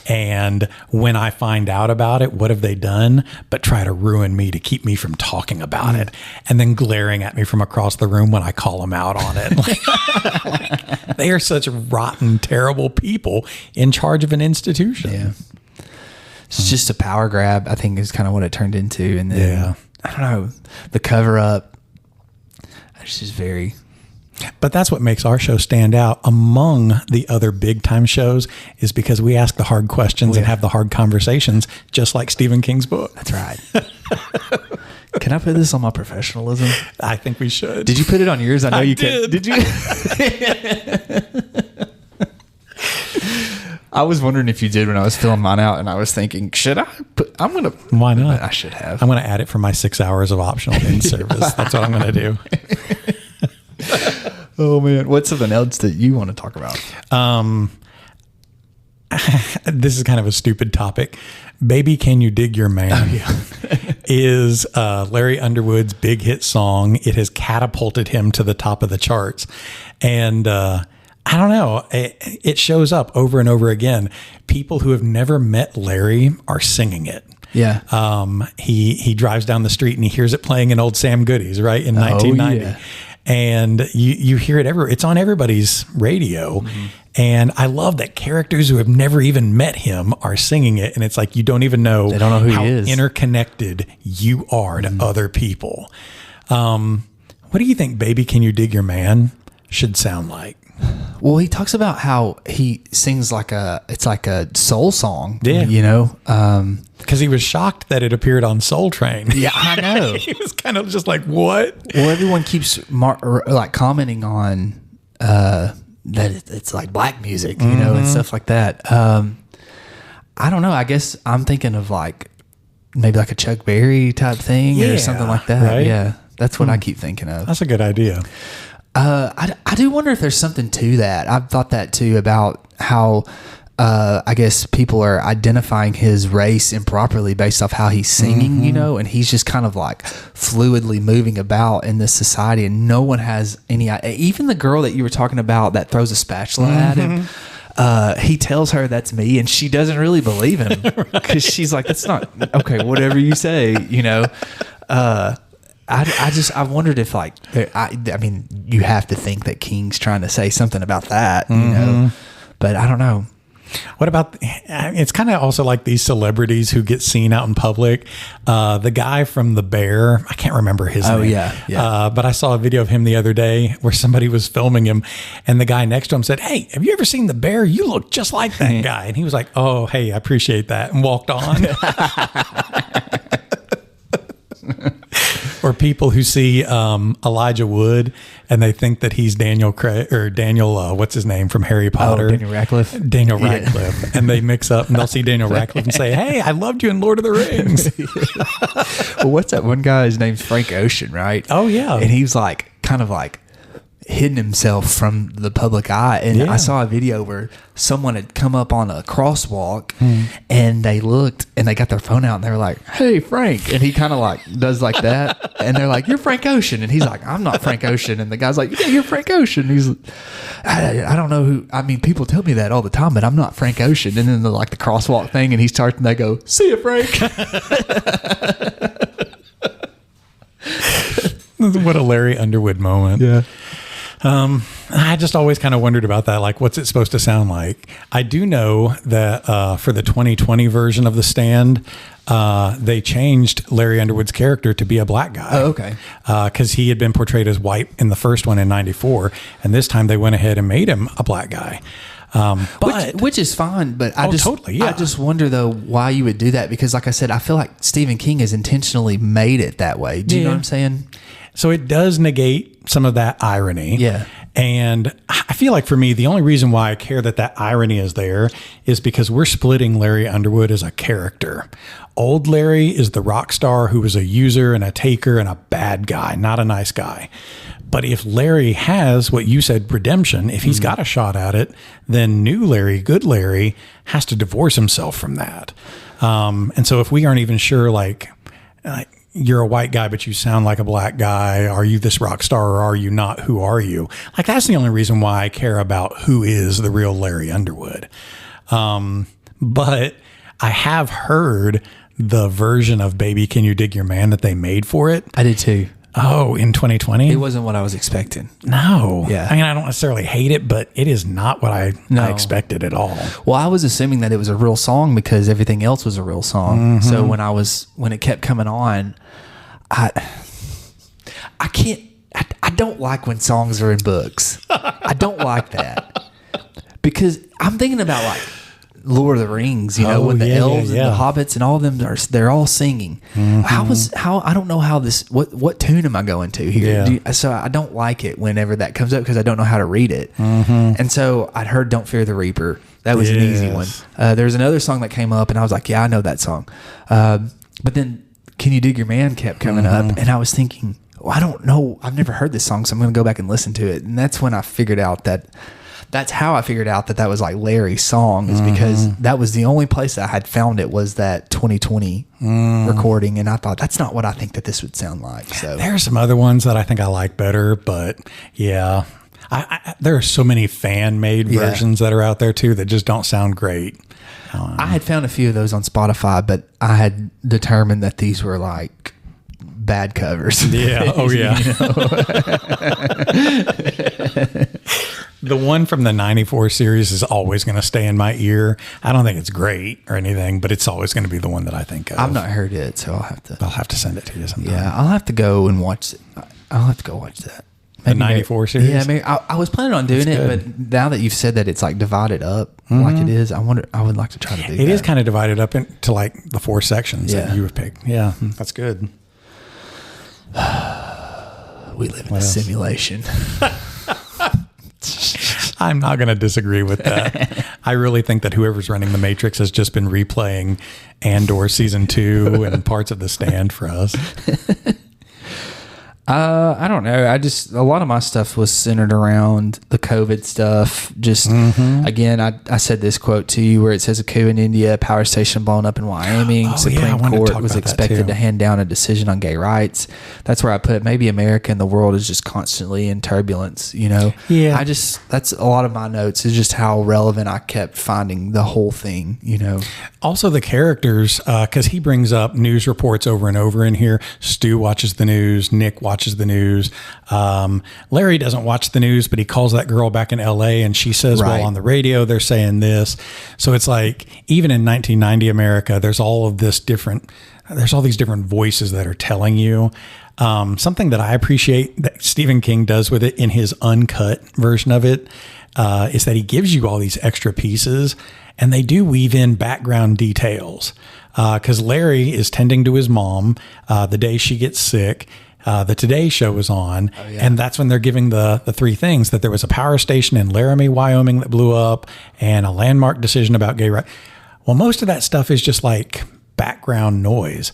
And when I find out about it, what have they done but try to ruin me to keep me from talking about it, and then glaring at me from across the room when I call them out on it. They are such rotten, terrible people in charge of an institution. Yeah. It's just a power grab, I think, is kind of what it turned into. And then, I don't know, the cover up, it's just very... But that's what makes our show stand out among the other big time shows, is because we ask the hard questions and have the hard conversations, just like Stephen King's book. That's right. Can I put this on my professionalism? I think we should. Did you put it on yours? I know you did. Did you? I was wondering if you did when I was filling mine out, and I was thinking, should I put? Why not? I should have. I'm going to add it for my 6 hours of optional in service. That's what I'm going to do. Oh man, what's something else that you want to talk about? This is kind of a stupid topic. Baby, Can You Dig Your Man is Larry Underwood's big hit song. It has catapulted him to the top of the charts. And I don't know, it shows up over and over again. People who have never met Larry are singing it. Yeah. He drives down the street and he hears it playing in old Sam Goody's, right, in 1990. Yeah. And you hear it everywhere. It's on everybody's radio. Mm-hmm. And I love that characters who have never even met him are singing it. And it's like, you don't even know, who how he is. Interconnected you are to other people. What do you think Baby, Can You Dig Your Man should sound like? Well, he talks about how he sings it's like a soul song, because he was shocked that it appeared on Soul Train. Yeah, I know. He was kind of just like, what? Well, everyone keeps commenting on that it's like black music, and stuff like that. I don't know. I guess I'm thinking of maybe like a Chuck Berry type thing or something like that. Right? Yeah, that's what I keep thinking of. That's a good idea. I do wonder if there's something to that. I've thought that too about how I guess people are identifying his race improperly based off how he's singing, you know, and he's just kind of like fluidly moving about in this society, and no one has any. Even the girl that you were talking about that throws a spatula at him, he tells her that's me, and she doesn't really believe him because she's like, "That's not okay. Whatever you say, you know." I wondered if like, I mean, you have to think that King's trying to say something about that, you know, but I don't know. What about, it's kind of also like these celebrities who get seen out in public. The guy from The Bear, I can't remember his name. Oh, yeah. But I saw a video of him the other day where somebody was filming him, and the guy next to him said, "Hey, have you ever seen The Bear? You look just like that guy." And he was like, "Oh, hey, I appreciate that," and walked on. Or people who see Elijah Wood and they think that he's Daniel what's his name from Harry Potter? Oh, Daniel Radcliffe. Daniel Radcliffe. Yeah. And they mix up and they'll see Daniel Radcliffe and say, "Hey, I loved you in Lord of the Rings." Well, what's that one guy? His name's Frank Ocean, right? Oh, yeah. And he was like, kind of like hidden himself from the public eye. And I saw a video where someone had come up on a crosswalk and they looked and they got their phone out and they were like, "Hey, Frank." And he kind of like does like that. And they're like, "You're Frank Ocean." And he's like, "I'm not Frank Ocean." And the guy's like, "Yeah, you're Frank Ocean." And he's like, I don't know who, I mean, people tell me that all the time, but I'm not Frank Ocean. And then like the crosswalk thing, and he starts and they go, "See you, Frank." What a Larry Underwood moment. Yeah. I just always kind of wondered about that. Like, what's it supposed to sound like? I do know that for the 2020 version of The Stand, they changed Larry Underwood's character to be a black guy. Oh, okay. Because he had been portrayed as white in the first one in '94, and this time they went ahead and made him a black guy. Which is fine, but I just wonder though why you would do that, because like I said, I feel like Stephen King has intentionally made it that way. Do you know what I'm saying? So it does negate some of that irony. Yeah. And I feel like for me, the only reason why I care that irony is there is because we're splitting Larry Underwood as a character. Old Larry is the rock star who was a user and a taker and a bad guy, not a nice guy. But if Larry has what you said, redemption, if he's got a shot at it, then new Larry, good Larry, has to divorce himself from that. And so if we aren't even sure, like you're a white guy, but you sound like a black guy, are you this rock star or are you not? Who are you? Like, that's the only reason why I care about who is the real Larry Underwood. But I have heard the version of Baby Can You Dig Your Man that they made for it. I did too. Oh, in 2020? It wasn't what I was expecting. No. Yeah. I mean, I don't necessarily hate it, but it is not what I expected at all. Well, I was assuming that it was a real song because everything else was a real song. So when it kept coming on, I don't like when songs are in books. I don't like that. Because I'm thinking about like Lord of the Rings, you know, when the elves and the hobbits and all of them they're all singing. I don't know how this, what tune am I going to here? So I don't like it whenever that comes up because I don't know how to read it. And so I'd heard Don't Fear the Reaper. That was an easy one. There's another song that came up and I was like, yeah, I know that song. But then Can You Dig Your Man kept coming up and I was thinking, well, I don't know. I've never heard this song, so I'm going to go back and listen to it. And that's when I figured out that's how I figured out that was like Larry's song, is because that was the only place that I had found it was that 2020 recording. And I thought, that's not what I think that this would sound like. So there are some other ones that I think I like better, but yeah, there are so many fan-made versions that are out there too that just don't sound great. I had found a few of those on Spotify, but I had determined that these were like bad covers. Yeah. Oh yeah. The one from the 94 series is always going to stay in my ear. I don't think it's great or anything, but it's always going to be the one that I think of. I've not heard it, so I'll have to send it to you sometime. Yeah, I'll have to go and watch it. I'll have to go watch that. Maybe the 94 series? Yeah, maybe, I was planning on doing it, but now that you've said that it's like divided up like it is, I would like to try to do that. It is kind of divided up into like the 4 sections that you have picked. Yeah, that's good. We live in a simulation. I'm not going to disagree with that. I really think that whoever's running the Matrix has just been replaying Andor season 2 and parts of The Stand for us. I don't know. A lot of my stuff was centered around the COVID stuff. Just, again, I said this quote to you where it says a coup in India, power station blown up in Wyoming, Supreme Court was expected to hand down a decision on gay rights. That's where I put maybe America and the world is just constantly in turbulence, Yeah. That's a lot of my notes is just how relevant I kept finding the whole thing, Also the characters, because he brings up news reports over and over in here. Stu watches the news. Nick watches the news. Larry doesn't watch the news, but he calls that girl back in LA and she says, well, on the radio, they're saying this. So it's like, even in 1990 America, there's all these different voices that are telling you. Something that I appreciate that Stephen King does with it in his uncut version of it, is that he gives you all these extra pieces and they do weave in background details. Cause Larry is tending to his mom, the day she gets sick. The Today Show was on, and that's when they're giving the three things, that there was a power station in Laramie, Wyoming that blew up and a landmark decision about gay rights. Well, most of that stuff is just like background noise,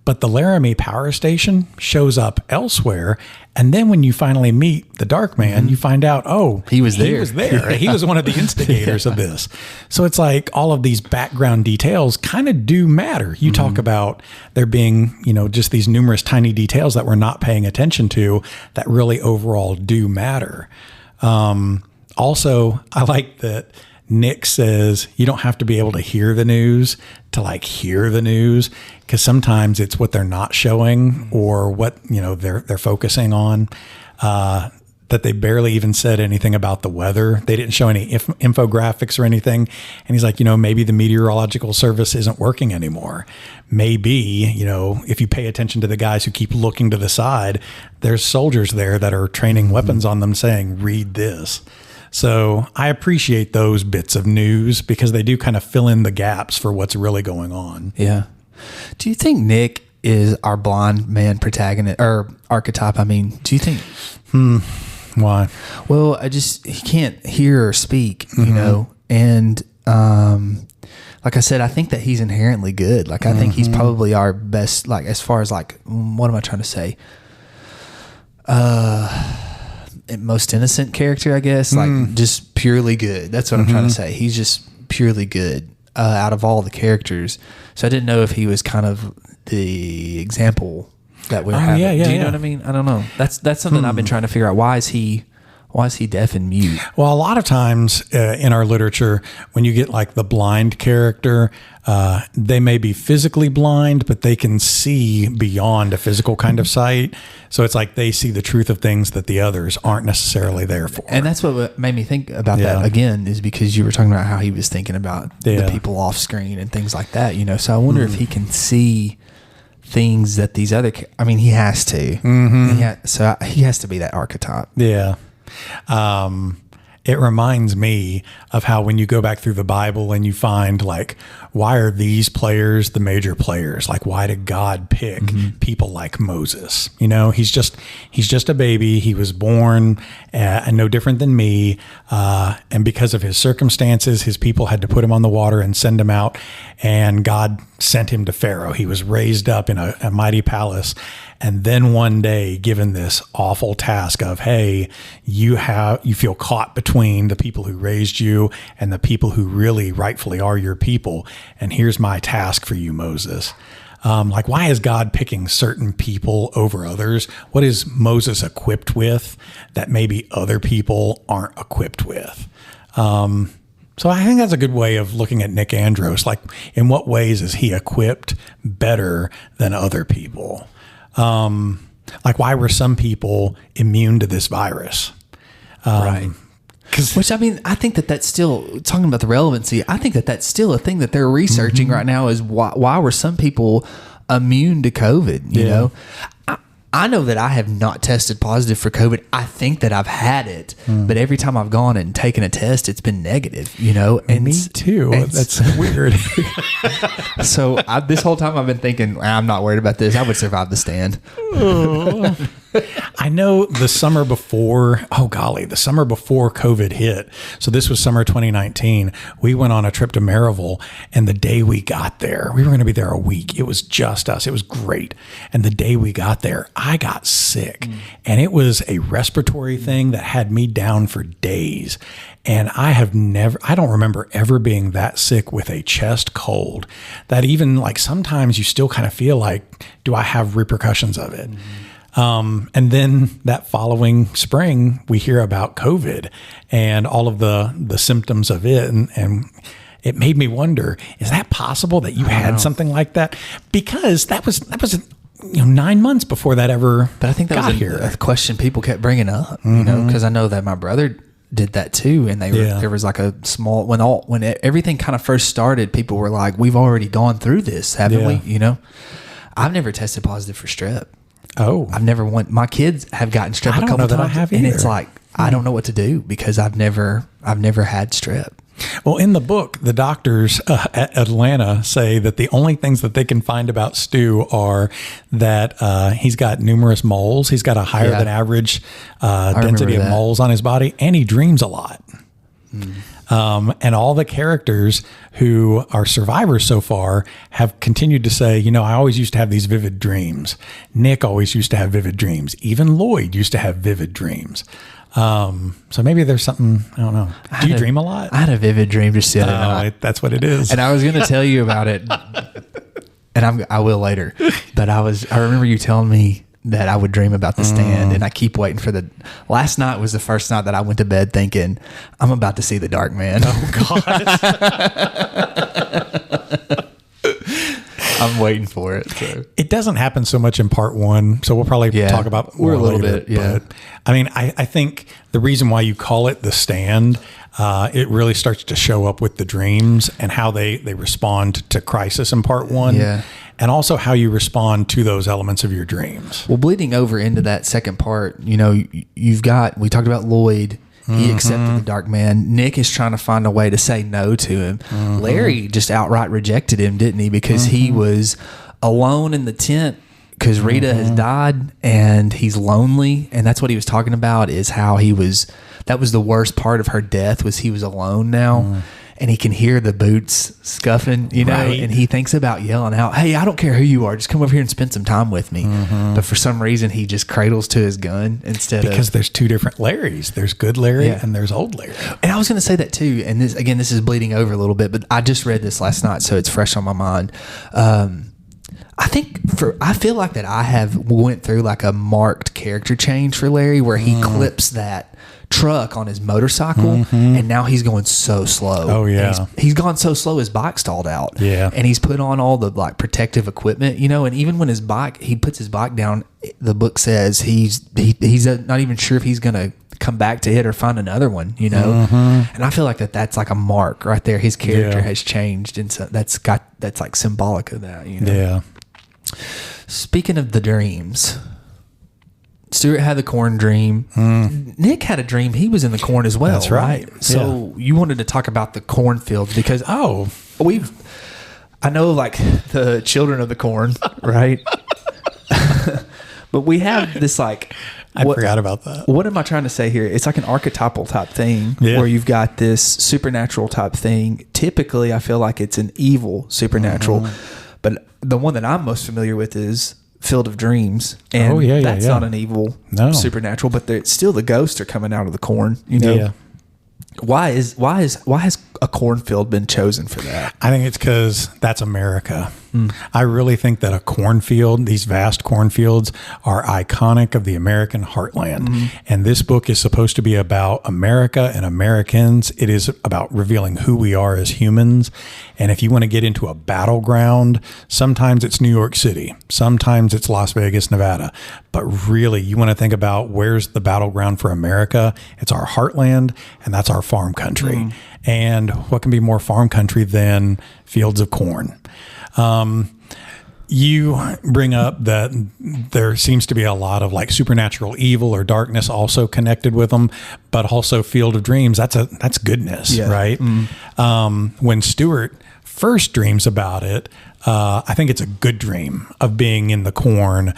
but the Laramie power station shows up elsewhere. And then when you finally meet the Dark Man, you find out, he was there. He was one of the instigators of this. So it's like all of these background details kind of do matter. You talk about there being, just these numerous tiny details that we're not paying attention to that really overall do matter. Also, I like that Nick says you don't have to be able to hear the news to hear the news, because sometimes it's what they're not showing or what they're focusing on. That they barely even said anything about the weather. They didn't show any infographics or anything. And he's like, maybe the meteorological service isn't working anymore. Maybe, if you pay attention to the guys who keep looking to the side, there's soldiers there that are training weapons on them saying, read this. So I appreciate those bits of news because they do kind of fill in the gaps for what's really going on. Yeah. Do you think Nick is our blind man protagonist or archetype? I mean, do you think? Why? Well, he can't hear or speak, and like I said, I think that he's inherently good. I think he's probably our best, as far as what am I trying to say? Most innocent character, I guess, just purely good. That's what I'm trying to say. He's just purely good out of all the characters. So I didn't know if he was kind of the example that we're having. Do you know what I mean? I don't know. That's something I've been trying to figure out. Why is he deaf and mute? Well, a lot of times in our literature, when you get the blind character, they may be physically blind, but they can see beyond a physical kind of sight. So it's like they see the truth of things that the others aren't necessarily there for. And that's what made me think about that again, is because you were talking about how he was thinking about the people off screen and things like that, So I wonder if he can see things that these other, he has to. So he has to be that archetype. Yeah. It reminds me of how when you go back through the Bible and you find why are these players the major players? Why did God pick people like Moses? He's just a baby. He was born and no different than me. And because of his circumstances, his people had to put him on the water and send him out. And God sent him to Pharaoh. He was raised up in a mighty palace. And then one day given this awful task of, hey, you feel caught between the people who raised you and the people who really rightfully are your people. And here's my task for you, Moses. Why is God picking certain people over others? What is Moses equipped with that maybe other people aren't equipped with? So I think that's a good way of looking at Nick Andros. In what ways is he equipped better than other people? Why were some people immune to this virus? Right. Which, I think that's still, talking about the relevancy, I think that's still a thing that they're researching right now, is why were some people immune to COVID, you know? I know that I have not tested positive for COVID. I think that I've had it, but every time I've gone and taken a test, it's been negative, And me too. That's weird. So this whole time I've been thinking, I'm not worried about this. I would survive the stand. I know the summer before COVID hit. So this was summer 2019. We went on a trip to Maryville, and the day we got there, we were going to be there a week. It was just us. It was great. And the day we got there, I got sick, and it was a respiratory thing that had me down for days. And I don't remember ever being that sick with a chest cold that even like sometimes you still kind of feel like, do I have repercussions of it? And then that following spring, we hear about COVID and all of the symptoms of it. And it made me wonder, is that possible that you had something like that? Because that was 9 months before that ever But I think that was a question people kept bringing up, because I know that my brother did that too. And there was like a small, when everything kind of first started, people were like, we've already gone through this, haven't we? I've never tested positive for strep. Oh, my kids have gotten strep a couple times, and it's like, I don't know what to do because I've never had strep. Well, in the book, the doctors at Atlanta say that the only things that they can find about Stu are that he's got numerous moles. He's got a higher than average density of moles on his body, and he dreams a lot. And all the characters who are survivors so far have continued to say, I always used to have these vivid dreams. Nick always used to have vivid dreams. Even Lloyd used to have vivid dreams. So maybe there's something, I don't know. Do you dream a lot? I had a vivid dream just the other night. That's what it is. And I was going to tell you about it, and I will later. But I remember you telling me that I would dream about The Stand, and I keep waiting for last night was the first night that I went to bed thinking, I'm about to see The Dark Man. Oh, God. I'm waiting for it. So. It doesn't happen so much in part one, so we'll probably talk about more later. But, I mean, I think the reason why you call it The Stand, it really starts to show up with the dreams and how they respond to crisis in part one. Yeah. And also how you respond to those elements of your dreams. Well, bleeding over into that second part, we talked about Lloyd. He accepted the Dark Man. Nick is trying to find a way to say no to him. Larry just outright rejected him, didn't he? Because he was alone in the tent because Rita has died and he's lonely. And that's what he was talking about, is how that was the worst part of her death, was he was alone now. And he can hear the boots scuffing, Right. and he thinks about yelling out, hey, I don't care who you are, just come over here and spend some time with me. But for some reason, he just cradles to his gun because there's two different Larrys. There's good Larry and there's old Larry. And I was going to say that too. And this is bleeding over a little bit, but I just read this last night, so it's fresh on my mind. I feel like that I went through like a marked character change for Larry, where he clips that truck on his motorcycle, and now he's going so slow. Oh yeah, he's gone so slow his bike stalled out. Yeah, and he's put on all the like protective equipment, and even when he puts his bike down, the book says he's not even sure if he's gonna come back to it or find another one. And I feel like that's like a mark right there. His character has changed, and so that's like symbolic of that. Yeah. Speaking of the dreams, Stuart had the corn dream. Nick had a dream he was in the corn as well. That's right. So you wanted to talk about the cornfields because I know like the children of the corn, right? But we have this like I forgot about that. What am I trying to say here? It's like an archetypal type thing where you've got this supernatural type thing. Typically, I feel like it's an evil supernatural, but the one that I'm most familiar with is Field of Dreams, and that's not an evil supernatural, but still the ghosts are coming out of the corn. Why has a cornfield been chosen for that? I think it's because that's America. I really think that a cornfield, these vast cornfields, are iconic of the American heartland. And this book is supposed to be about America and Americans. It is about revealing who we are as humans. And if you want to get into a battleground, sometimes it's New York City, sometimes it's Las Vegas, Nevada. But really, you want to think about where's the battleground for America. It's our heartland, and that's our farm country. And what can be more farm country than fields of corn? You bring up that there seems to be a lot of like supernatural evil or darkness also connected with them, but also Field of Dreams. That's goodness, right? When Stuart first dreams about it, I think it's a good dream of being in the corn,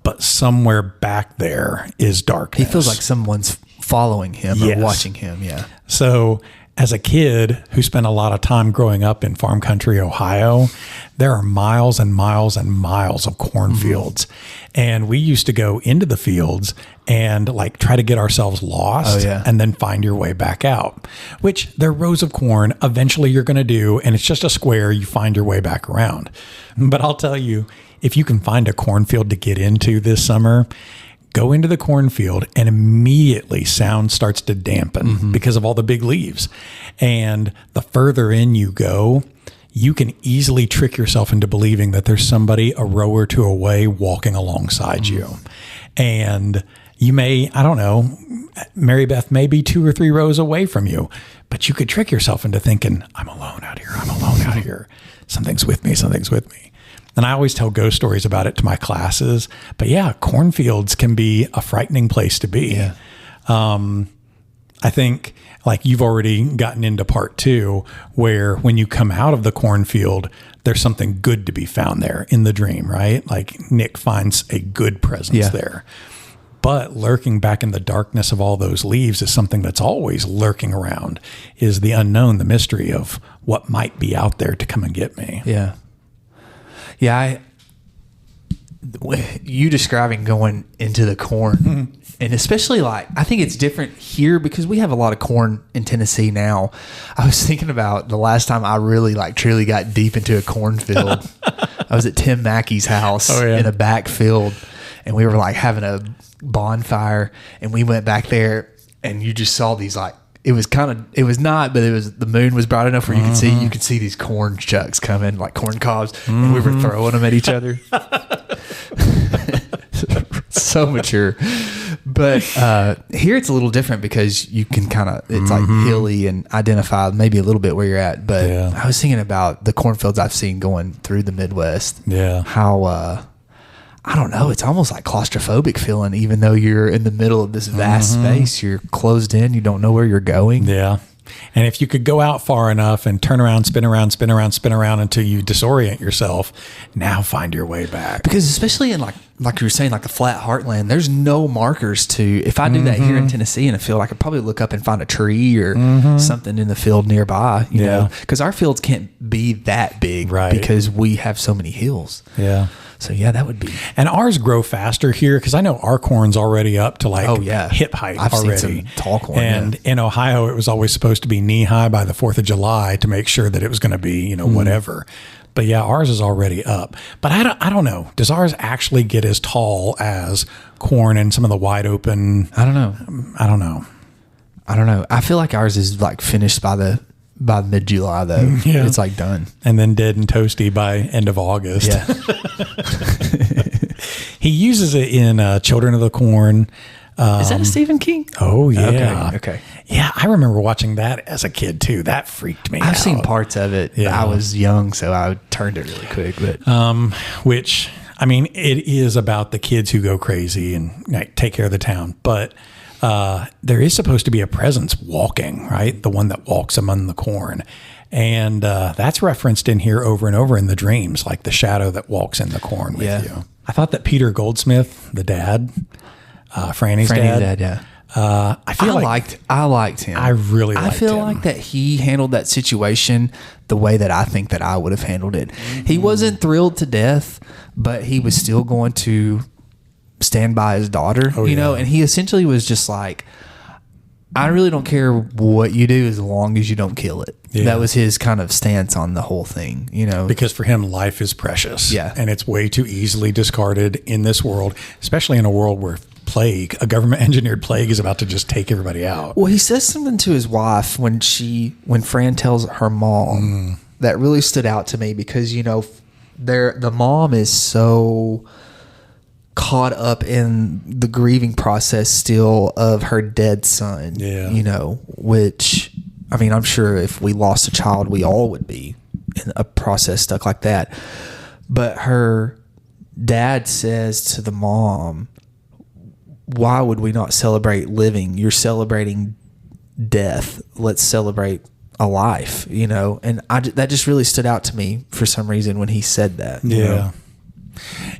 but somewhere back there is darkness. He feels like someone's following him or Yes. watching him. Yeah. So as a kid who spent a lot of time growing up in farm country, Ohio, there are miles and miles and miles of cornfields. And we used to go into the fields and like try to get ourselves lost and then find your way back out, which they're rows of corn. Eventually you're going to do, and it's just a square. You find your way back around. But I'll tell you, if you can find a cornfield to get into this summer, go into the cornfield and immediately sound starts to dampen because of all the big leaves. And the further in you go, you can easily trick yourself into believing that there's somebody a row or two away walking alongside you. And you may, I don't know, Mary Beth may be 2 or 3 rows away from you, but you could trick yourself into thinking, I'm alone out here. I'm alone out here. Something's with me. Something's with me. And I always tell ghost stories about it to my classes. But yeah, cornfields can be a frightening place to be. Yeah. I think like you've already gotten into part 2, where when you come out of the cornfield, there's something good to be found there in the dream, right? Like Nick finds a good presence there. But lurking back in the darkness of all those leaves is something that's always lurking around, is the unknown, the mystery of what might be out there to come and get me. Yeah. Yeah, you describing going into the corn, and especially like, I think it's different here because we have a lot of corn in Tennessee now. I was thinking about the last time I really like truly got deep into a cornfield. I was at Tim Mackey's house in a back field, and we were like having a bonfire, and we went back there, and you just saw these like, it was the moon was bright enough where you could see these corn chucks coming, like corn cobs, and we were throwing them at each other. So mature. But here it's a little different because you can it's like hilly and identify maybe a little bit where you're at. But I was thinking about the cornfields I've seen going through the Midwest. Yeah. How, I don't know, it's almost like claustrophobic feeling, even though you're in the middle of this vast space, you're closed in, you don't know where you're going. Yeah. And if you could go out far enough and turn around, spin around, spin around, spin around until you disorient yourself, now find your way back. Because especially in like you were saying, like the flat heartland, there's no markers to, if I do that here in Tennessee in a field, I could probably look up and find a tree or something in the field nearby, you know, because our fields can't be that big because we have so many hills. Yeah. So yeah, that would be. And ours grow faster here because I know our corn's already up to like hip height I've already. seen some tall corn. And in Ohio, it was always supposed to be knee high by the 4th of July to make sure that it was going to be, you know, whatever. But yeah, ours is already up. But I don't know. Does ours actually get as tall as corn and some of the wide open? I don't know. I don't know. I feel like ours is like finished by mid-July though. Yeah. It's like done. And then dead and toasty by end of August. Yeah. He uses it in Children of the Corn. Is that a Stephen King? Oh, yeah. Okay. Yeah, I remember watching that as a kid, too. That freaked me out. I've seen parts of it. Yeah. I was young, so I turned it really quick. But which, I mean, it is about the kids who go crazy and like, take care of the town. But there is supposed to be a presence walking, right? The one that walks among the corn. And that's referenced in here over and over in the dreams, like the shadow that walks in the corn with you. I thought that Peter Goldsmith, the dad, Franny's dad, I liked him. I really liked him. I feel like that he handled that situation the way that I think that I would have handled it. He wasn't thrilled to death, but he was still going to stand by his daughter, you know, and he essentially was just like, I really don't care what you do as long as you don't kill it. Yeah. That was his kind of stance on the whole thing, you know. Because for him, life is precious. Yeah. And it's way too easily discarded in this world, especially in a world where a government engineered plague is about to just take everybody out. Well, he says something to his wife when Fran tells her mom that really stood out to me because, you know, the mom is so caught up in the grieving process still of her dead son, you know, which, I mean, I'm sure if we lost a child, we all would be in a process stuck like that. But her dad says to the mom, why would we not celebrate living? You're celebrating death. Let's celebrate a life, you know? And that just really stood out to me for some reason when he said that. You know?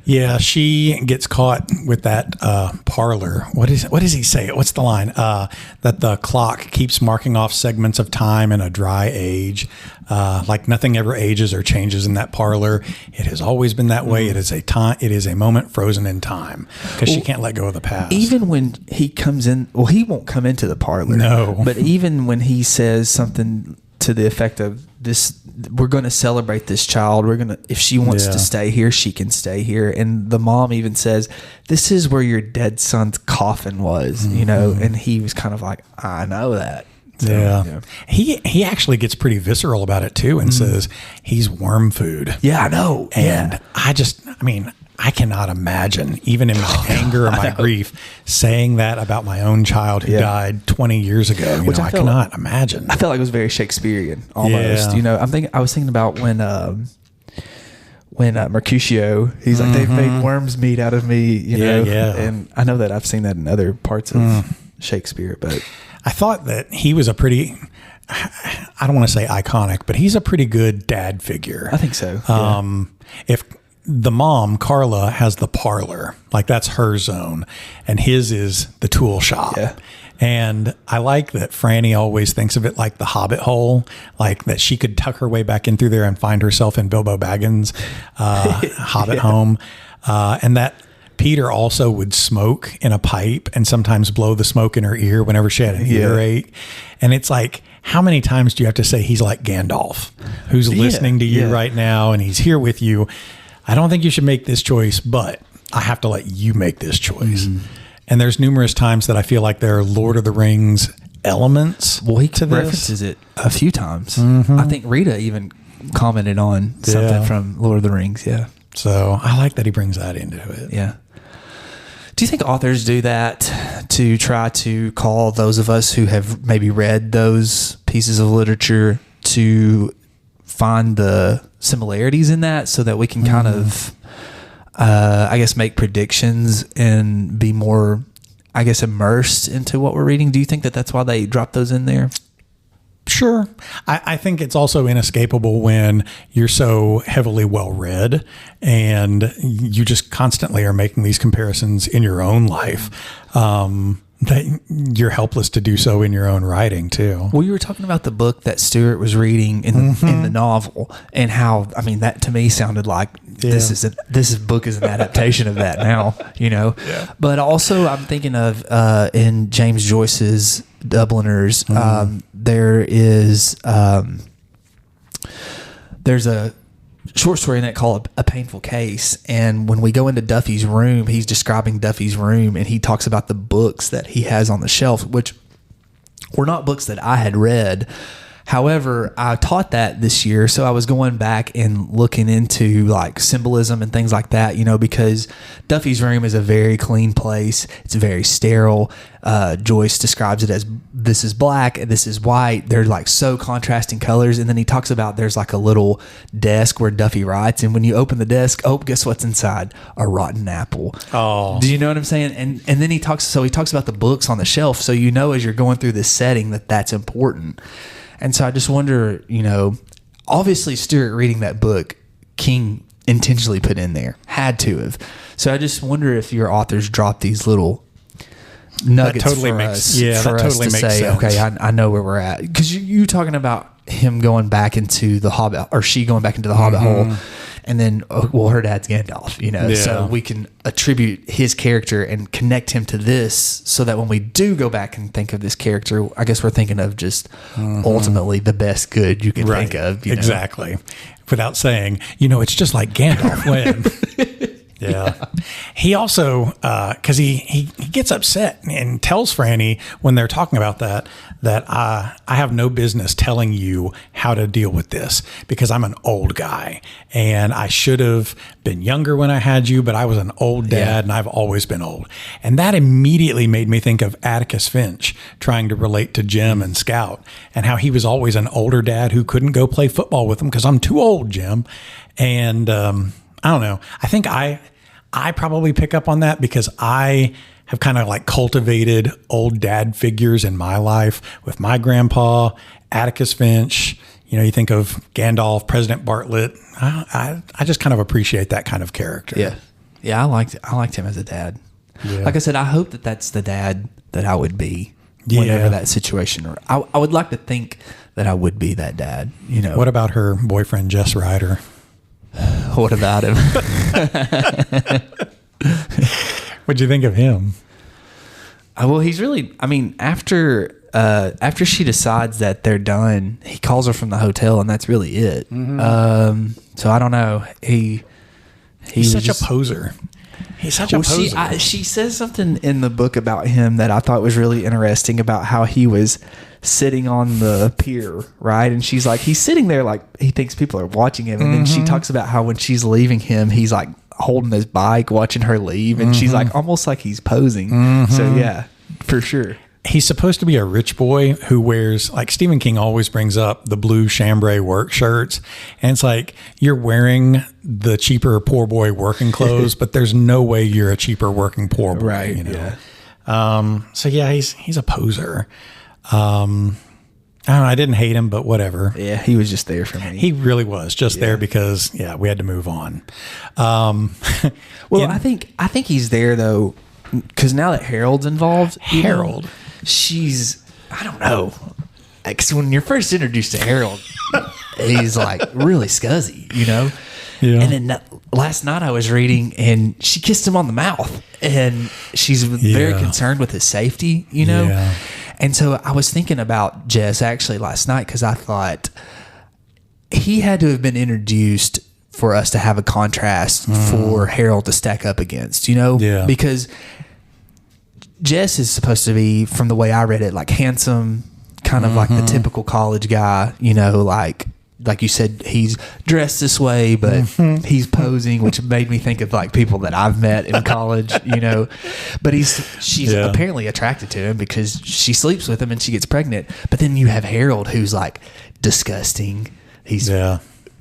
Yeah, she gets caught with that parlor. What does he say? What's the line? That the clock keeps marking off segments of time in a dry age. Like nothing ever ages or changes in that parlor. It has always been that way. It is a time. It is a moment frozen in time because she can't let go of the past. Even when he comes in, well, he won't come into the parlor. No. But even when he says something to the effect of this, we're going to celebrate this child. We're going to, if she wants to stay here, she can stay here. And the mom even says, this is where your dead son's coffin was, you know? And he was kind of like, I know that. So, yeah. He actually gets pretty visceral about it too and says he's worm food. Yeah, I know. And I cannot imagine, even in my anger or my grief, saying that about my own child who died 20 years ago. You know, I cannot imagine. I felt like it was very Shakespearean almost. You know, I was thinking about when Mercutio, he's like, they've made worm's meat out of me, you know. And I know that I've seen that in other parts of Shakespeare, but I thought that he was a pretty, I don't want to say iconic, but he's a pretty good dad figure. I think so. If the mom, Carla, has the parlor, like that's her zone, and his is the tool shop. Yeah. And I like that Franny always thinks of it like the Hobbit hole, like that she could tuck her way back in through there and find herself in Bilbo Baggins' Hobbit home. And that Peter also would smoke in a pipe and sometimes blow the smoke in her ear whenever she had an earache. And it's like, how many times do you have to say he's like Gandalf, who's listening to you right now and he's here with you? I don't think you should make this choice, but I have to let you make this choice. And there's numerous times that I feel like there are Lord of the Rings elements. Well, he references it a few times. I think Rita even commented on something from Lord of the Rings. Yeah. So I like that he brings that into it. Yeah. Do you think authors do that to try to call those of us who have maybe read those pieces of literature to find the similarities in that so that we can kind of, I guess, make predictions and be more, I guess, immersed into what we're reading? Do you think that that's why they drop those in there? Sure. I think it's also inescapable when you're so heavily well-read and you just constantly are making these comparisons in your own life, that you're helpless to do so in your own writing too. Well, you were talking about the book that Stuart was reading in the novel, and how, I mean, that to me sounded like this book is an adaptation of that now, you know. Yeah. But also, I'm thinking of in James Joyce's Dubliners, there's a short story in that called A Painful Case, and when we go into Duffy's room, he's describing Duffy's room, and he talks about the books that he has on the shelf, which were not books that I had read. However, I taught that this year, so I was going back and looking into like symbolism and things like that, you know, because Duffy's room is a very clean place. It's very sterile. Joyce describes it as this is black and this is white. They're like so contrasting colors. And then he talks about there's like a little desk where Duffy writes, and when you open the desk, oh, guess what's inside? A rotten apple. Oh, do you know what I'm saying? And then he talks about the books on the shelf, so you know as you're going through this setting that's important. And so I just wonder, you know, obviously Stuart reading that book, King intentionally put in there, had to have. So I just wonder if your authors drop these little nuggets that totally makes sense. Okay, I know where we're at. Because you talking about him going back into the Hobbit, or she going back into the Hobbit hole, and then, well, her dad's Gandalf, you know, so we can attribute his character and connect him to this, so that when we do go back and think of this character, I guess we're thinking of just ultimately the best good you can think of. Exactly. Without saying, you know, it's just like Gandalf when... Yeah. He also, because he gets upset and tells Franny when they're talking about that I have no business telling you how to deal with this because I'm an old guy and I should have been younger when I had you, but I was an old dad and I've always been old. And that immediately made me think of Atticus Finch trying to relate to Jim and Scout, and how he was always an older dad who couldn't go play football with him because I'm too old, Jim. And, I don't know. I think I probably pick up on that because I have kind of like cultivated old dad figures in my life with my grandpa, Atticus Finch. You know, you think of Gandalf, President Bartlett. I just kind of appreciate that kind of character. Yeah. Yeah, I liked him as a dad. Yeah. Like I said, I hope that that's the dad that I would be whenever that situation. Or I would like to think that I would be that dad. You know. What about her boyfriend, Jess Ryder? What about him? What'd you think of him? Well, he's really. I mean, after she decides that they're done, he calls her from the hotel, and that's really it. Mm-hmm. So I don't know. He's such a poser. He's such a poser. She says something in the book about him that I thought was really interesting about how he was sitting on the pier, right? And she's like, he's sitting there like he thinks people are watching him. And then she talks about how when she's leaving him, he's like holding his bike, watching her leave. And she's like, almost like he's posing. So yeah, for sure. He's supposed to be a rich boy who wears, like Stephen King always brings up the blue chambray work shirts. And it's like, you're wearing the cheaper poor boy working clothes, but there's no way you're a cheaper working poor boy. Right. You know? Yeah. So yeah, he's a poser. I don't know. I didn't hate him, but whatever. Yeah. He was just there for me. He really was just there because we had to move on. Well, I think he's there though, because now that Harold's involved, she's, I don't know, because when you're first introduced to Harold, he's like really scuzzy, you know? Yeah. And then last night I was reading and she kissed him on the mouth and she's very concerned with his safety, you know? Yeah. And so I was thinking about Jess actually last night because I thought he had to have been introduced for us to have a contrast for Harold to stack up against, you know? Yeah. Because Jess is supposed to be, from the way I read it, like handsome, kind of like the typical college guy, you know, like you said, he's dressed this way, but he's posing, which made me think of like people that I've met in college, you know, but she's apparently attracted to him because she sleeps with him and she gets pregnant. But then you have Harold, who's like disgusting. He's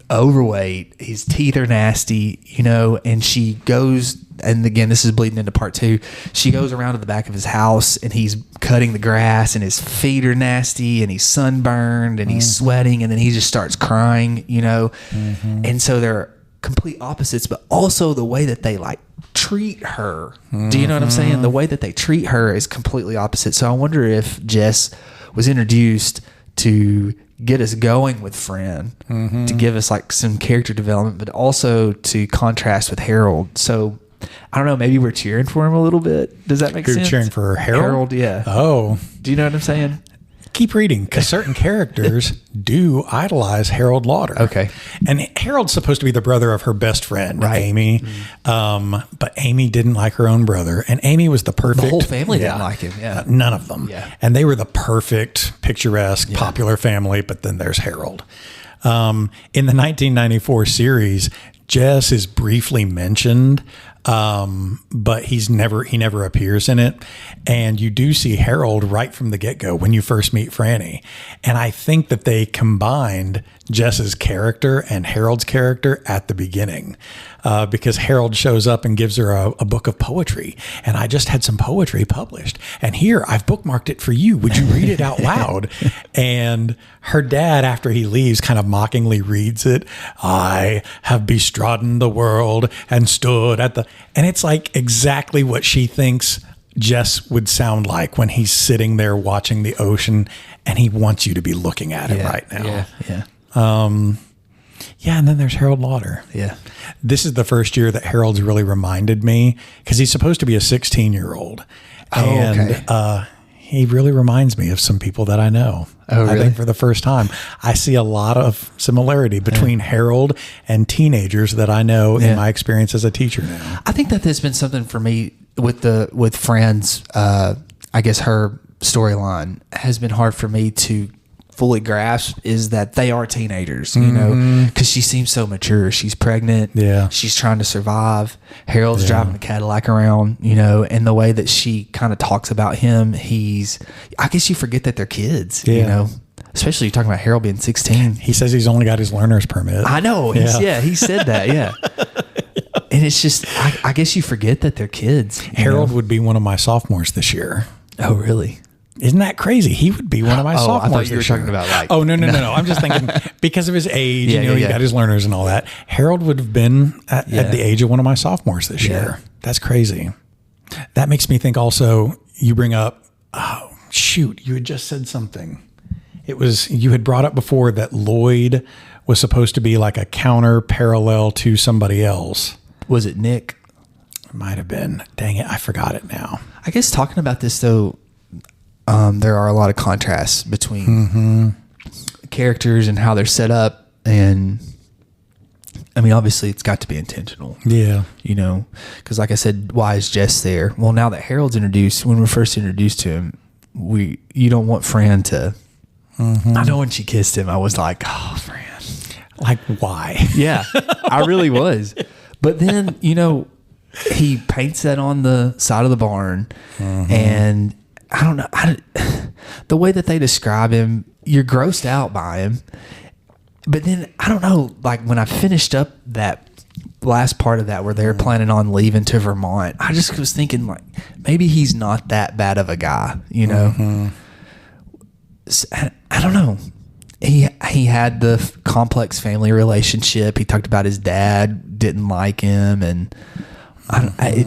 overweight. His teeth are nasty, you know, and she goes, and again, this is bleeding into part 2. She goes around to the back of his house and he's cutting the grass and his feet are nasty and he's sunburned and he's sweating and then he just starts crying, you know? And so they're complete opposites, but also the way that they like treat her. Do you know what I'm saying? The way that they treat her is completely opposite. So I wonder if Jess was introduced to get us going with Fran, to give us like some character development, but also to contrast with Harold. So I don't know, maybe we're cheering for him a little bit. Does that make sense? You're cheering for Harold? Harold, yeah. Oh. Do you know what I'm saying? Keep reading, because certain characters do idolize Harold Lauder. Okay. And Harold's supposed to be the brother of her best friend, Amy. But Amy didn't like her own brother. And Amy was the perfect... The whole family didn't like him, none of them. Yeah. And they were the perfect, picturesque, popular family. But then there's Harold. In the 1994 series, Jess is briefly mentioned, but he never appears in it. And you do see Harold right from the get-go when you first meet Franny. And I think that they combined Jess's character and Harold's character at the beginning, because Harold shows up and gives her a book of poetry. And I just had some poetry published. And here, I've bookmarked it for you. Would you read it out loud? And her dad, after he leaves, kind of mockingly reads it. I have bestrodden the world and stood at the... And it's like exactly what she thinks Jess would sound like when he's sitting there watching the ocean and he wants you to be looking at it right now. And then there's Harold Lauder. Yeah. This is the first year that Harold's really reminded me, because he's supposed to be a 16-year-old. And he really reminds me of some people that I know. Oh, really? I think for the first time, I see a lot of similarity between Harold and teenagers that I know in my experience as a teacher now. I think that there's been something for me with Fran's, I guess her storyline has been hard for me to fully grasp, is that they are teenagers, you know, because she seems so mature. She's pregnant. Yeah. She's trying to survive. Harold's driving a Cadillac around, you know, and the way that she kind of talks about him, I guess you forget that they're kids, you know, especially you're talking about Harold being 16. He says he's only got his learner's permit. I know. He said that. Yeah. And it's just, I guess you forget that they're kids. Harold would be one of my sophomores this year. Oh, really? Isn't that crazy? He would be one of my sophomores. I thought you were this year. talking about like. Oh, no. I'm just thinking because of his age, he got his learners and all that. Harold would have been at the age of one of my sophomores this year. That's crazy. That makes me think also, you bring up, oh, shoot, you had just said something. It was, you had brought up before that Lloyd was supposed to be like a counter parallel to somebody else. Was it Nick? It might have been. Dang it, I forgot it now. I guess talking about this though, there are a lot of contrasts between characters and how they're set up, and I mean, obviously, it's got to be intentional. Yeah, because like I said, why is Jess there? Well, now that Harold's introduced, when we're first introduced to him, you don't want Fran to. I know when she kissed him, I was like, oh, Fran, like why? Yeah, I really was. But then he paints that on the side of the barn, and I don't know. The way that they describe him, you're grossed out by him. But then, I don't know, like when I finished up that last part of that where they're planning on leaving to Vermont, I just was thinking, like, maybe he's not that bad of a guy, So, I don't know. He had the complex family relationship. He talked about his dad didn't like him, and I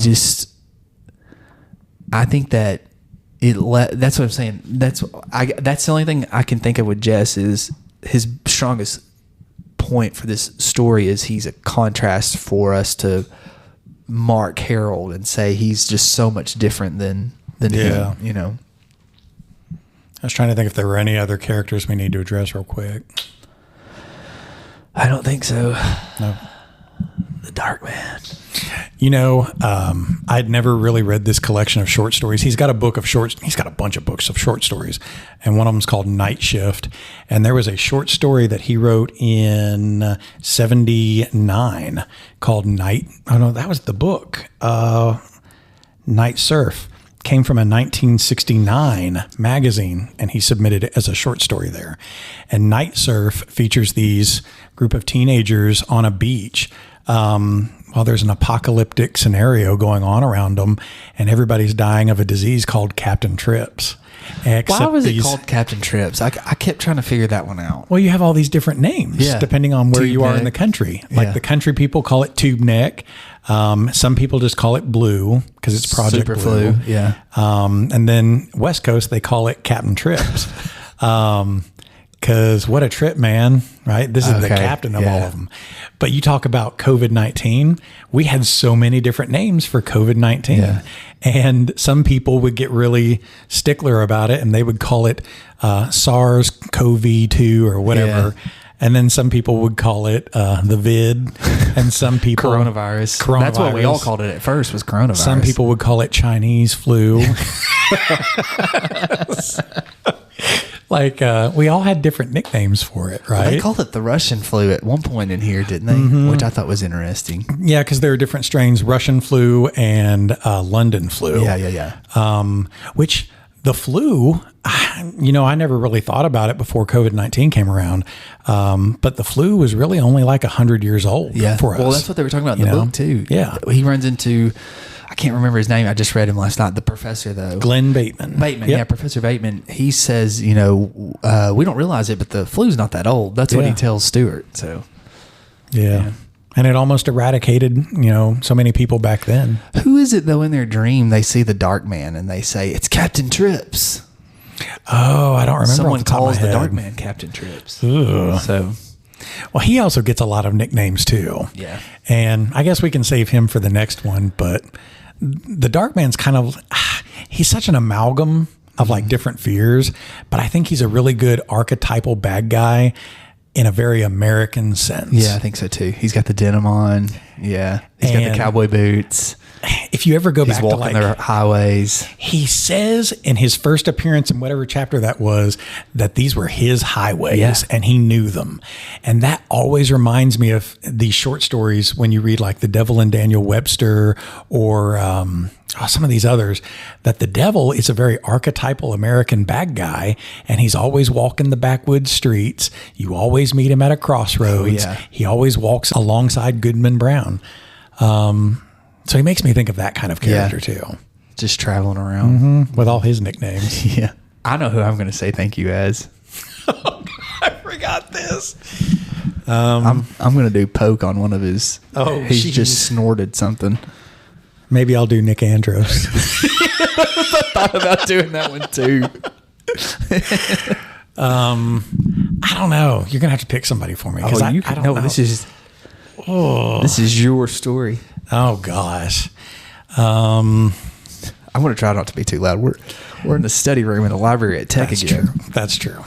think that that's what I'm saying. That's the only thing I can think of with Jess is his strongest point for this story is he's a contrast for us to mark Harold and say he's just so much different than him, I was trying to think if there were any other characters we need to address real quick. I don't think so. No. The Dark Man. I'd never really read this collection of short stories. He's got a bunch of books of short stories, and one of them is called Night Shift. And there was a short story that he wrote in 79 called that was the book, Night Surf. Came from a 1969 magazine, and he submitted it as a short story there. And Night Surf features these group of teenagers on a beach while there's an apocalyptic scenario going on around them, and everybody's dying of a disease called Captain Trips. Why was it called Captain Trips? I kept trying to figure that one out. Well, you have all these different names depending on where you are in the country. Like the country people call it Tube Neck. Some people just call it Blue because it's Project Super Blue. Flu. Yeah. And then West Coast, they call it Captain Trips. Because what a trip, man, right? This is the captain of all of them. But you talk about COVID-19. We had so many different names for COVID-19. Yeah. And some people would get really stickler about it, and they would call it SARS-CoV-2 or whatever. Yeah. And then some people would call it the vid, and some people coronavirus. That's what we all called it at first, was coronavirus. Some people would call it Chinese flu. We all had different nicknames for it, right? Well, they called it the Russian flu at one point in here, didn't they? Which I thought was interesting. Yeah, because there are different strains: Russian flu and London flu. Yeah. Which the flu, I never really thought about it before COVID-19 came around. But the flu was really only like 100 years old for us. Well, that's what they were talking about in the book too. Yeah. He runs into, I can't remember his name. I just read him last night. The professor, though. Glenn Bateman. Yeah, Professor Bateman. He says, we don't realize it, but the flu's not that old. That's what he tells Stuart. So, yeah. And it almost eradicated, so many people back then. Who is it, though, in their dream, they see the Dark Man and they say, it's Captain Trips? Oh, I don't remember. Someone calls the Dark Man Captain Trips. Ugh. So, well, he also gets a lot of nicknames, too. Yeah. And I guess we can save him for the next one, but the Dark Man's he's such an amalgam of like different fears, but I think he's a really good archetypal bad guy in a very American sense. Yeah, I think so too. He's got the denim on. Yeah. He's got the cowboy boots. If you ever go back to walking the highways. He says in his first appearance in whatever chapter that was, that these were his highways and he knew them. And that always reminds me of these short stories when you read like The Devil and Daniel Webster or some of these others, that the devil is a very archetypal American bad guy, and he's always walking the backwoods streets. You always meet him at a crossroads. Oh, yeah. He always walks alongside Goodman Brown. So he makes me think of that kind of character too. Just traveling around. With all his nicknames. Yeah. I know who I'm going to say thank you as. I forgot this. I'm going to do Poke on one of his. Oh, he's geez. just snorted something. Maybe I'll do Nick Andros. I thought about doing that one too. I don't know. You're gonna have to pick somebody for me because I don't know. This is your story. Oh gosh. I'm going to try not to be too loud. We're in the study room in the library at Tech again. That's true.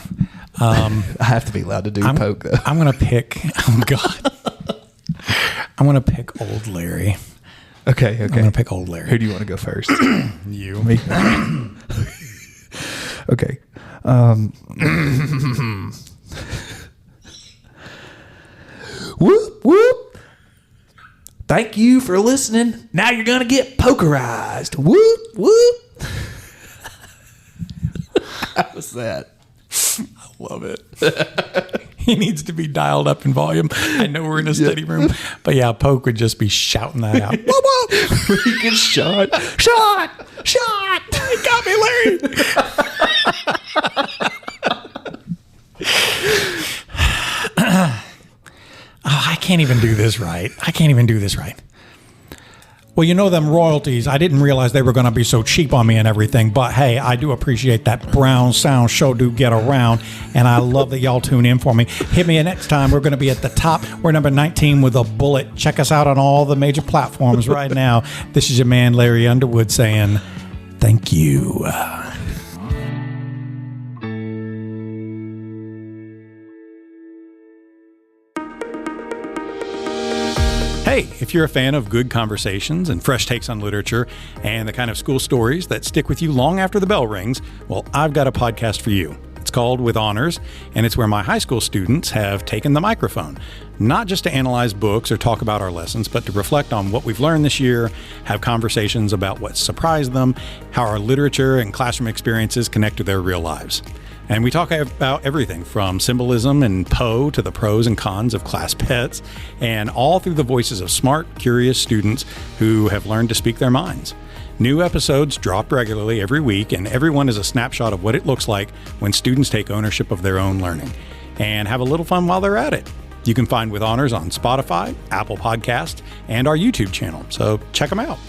I have to be allowed to do Poke though. I'm gonna pick. Oh God. I'm gonna pick Old Larry. Okay. I'm gonna pick Old Larry. Who do you want to go first? You. Me. Okay. Whoop whoop. Thank you for listening. Now you're gonna get pokerized. Whoop whoop. How was that? I love it. He needs to be dialed up in volume. I know we're in a study room, but yeah, Poke would just be shouting that out. Whoa, whoa. He gets shot. Shot. Shot. He got me, Larry. I can't even do this right. Well, you know them royalties. I didn't realize they were going to be so cheap on me and everything. But hey, I do appreciate that brown sound show do get around. And I love that y'all tune in for me. Hit me next time. We're going to be at the top. We're number 19 with a bullet. Check us out on all the major platforms right now. This is your man, Larry Underwood, saying thank you. Hey, if you're a fan of good conversations and fresh takes on literature and the kind of school stories that stick with you long after the bell rings, well, I've got a podcast for you. It's called With Honors, and it's where my high school students have taken the microphone, not just to analyze books or talk about our lessons, but to reflect on what we've learned this year, have conversations about what surprised them, how our literature and classroom experiences connect to their real lives. And we talk about everything from symbolism and Poe to the pros and cons of class pets, and all through the voices of smart, curious students who have learned to speak their minds. New episodes drop regularly every week, and everyone is a snapshot of what it looks like when students take ownership of their own learning and have a little fun while they're at it. You can find With Honors on Spotify, Apple Podcasts, and our YouTube channel, so check them out.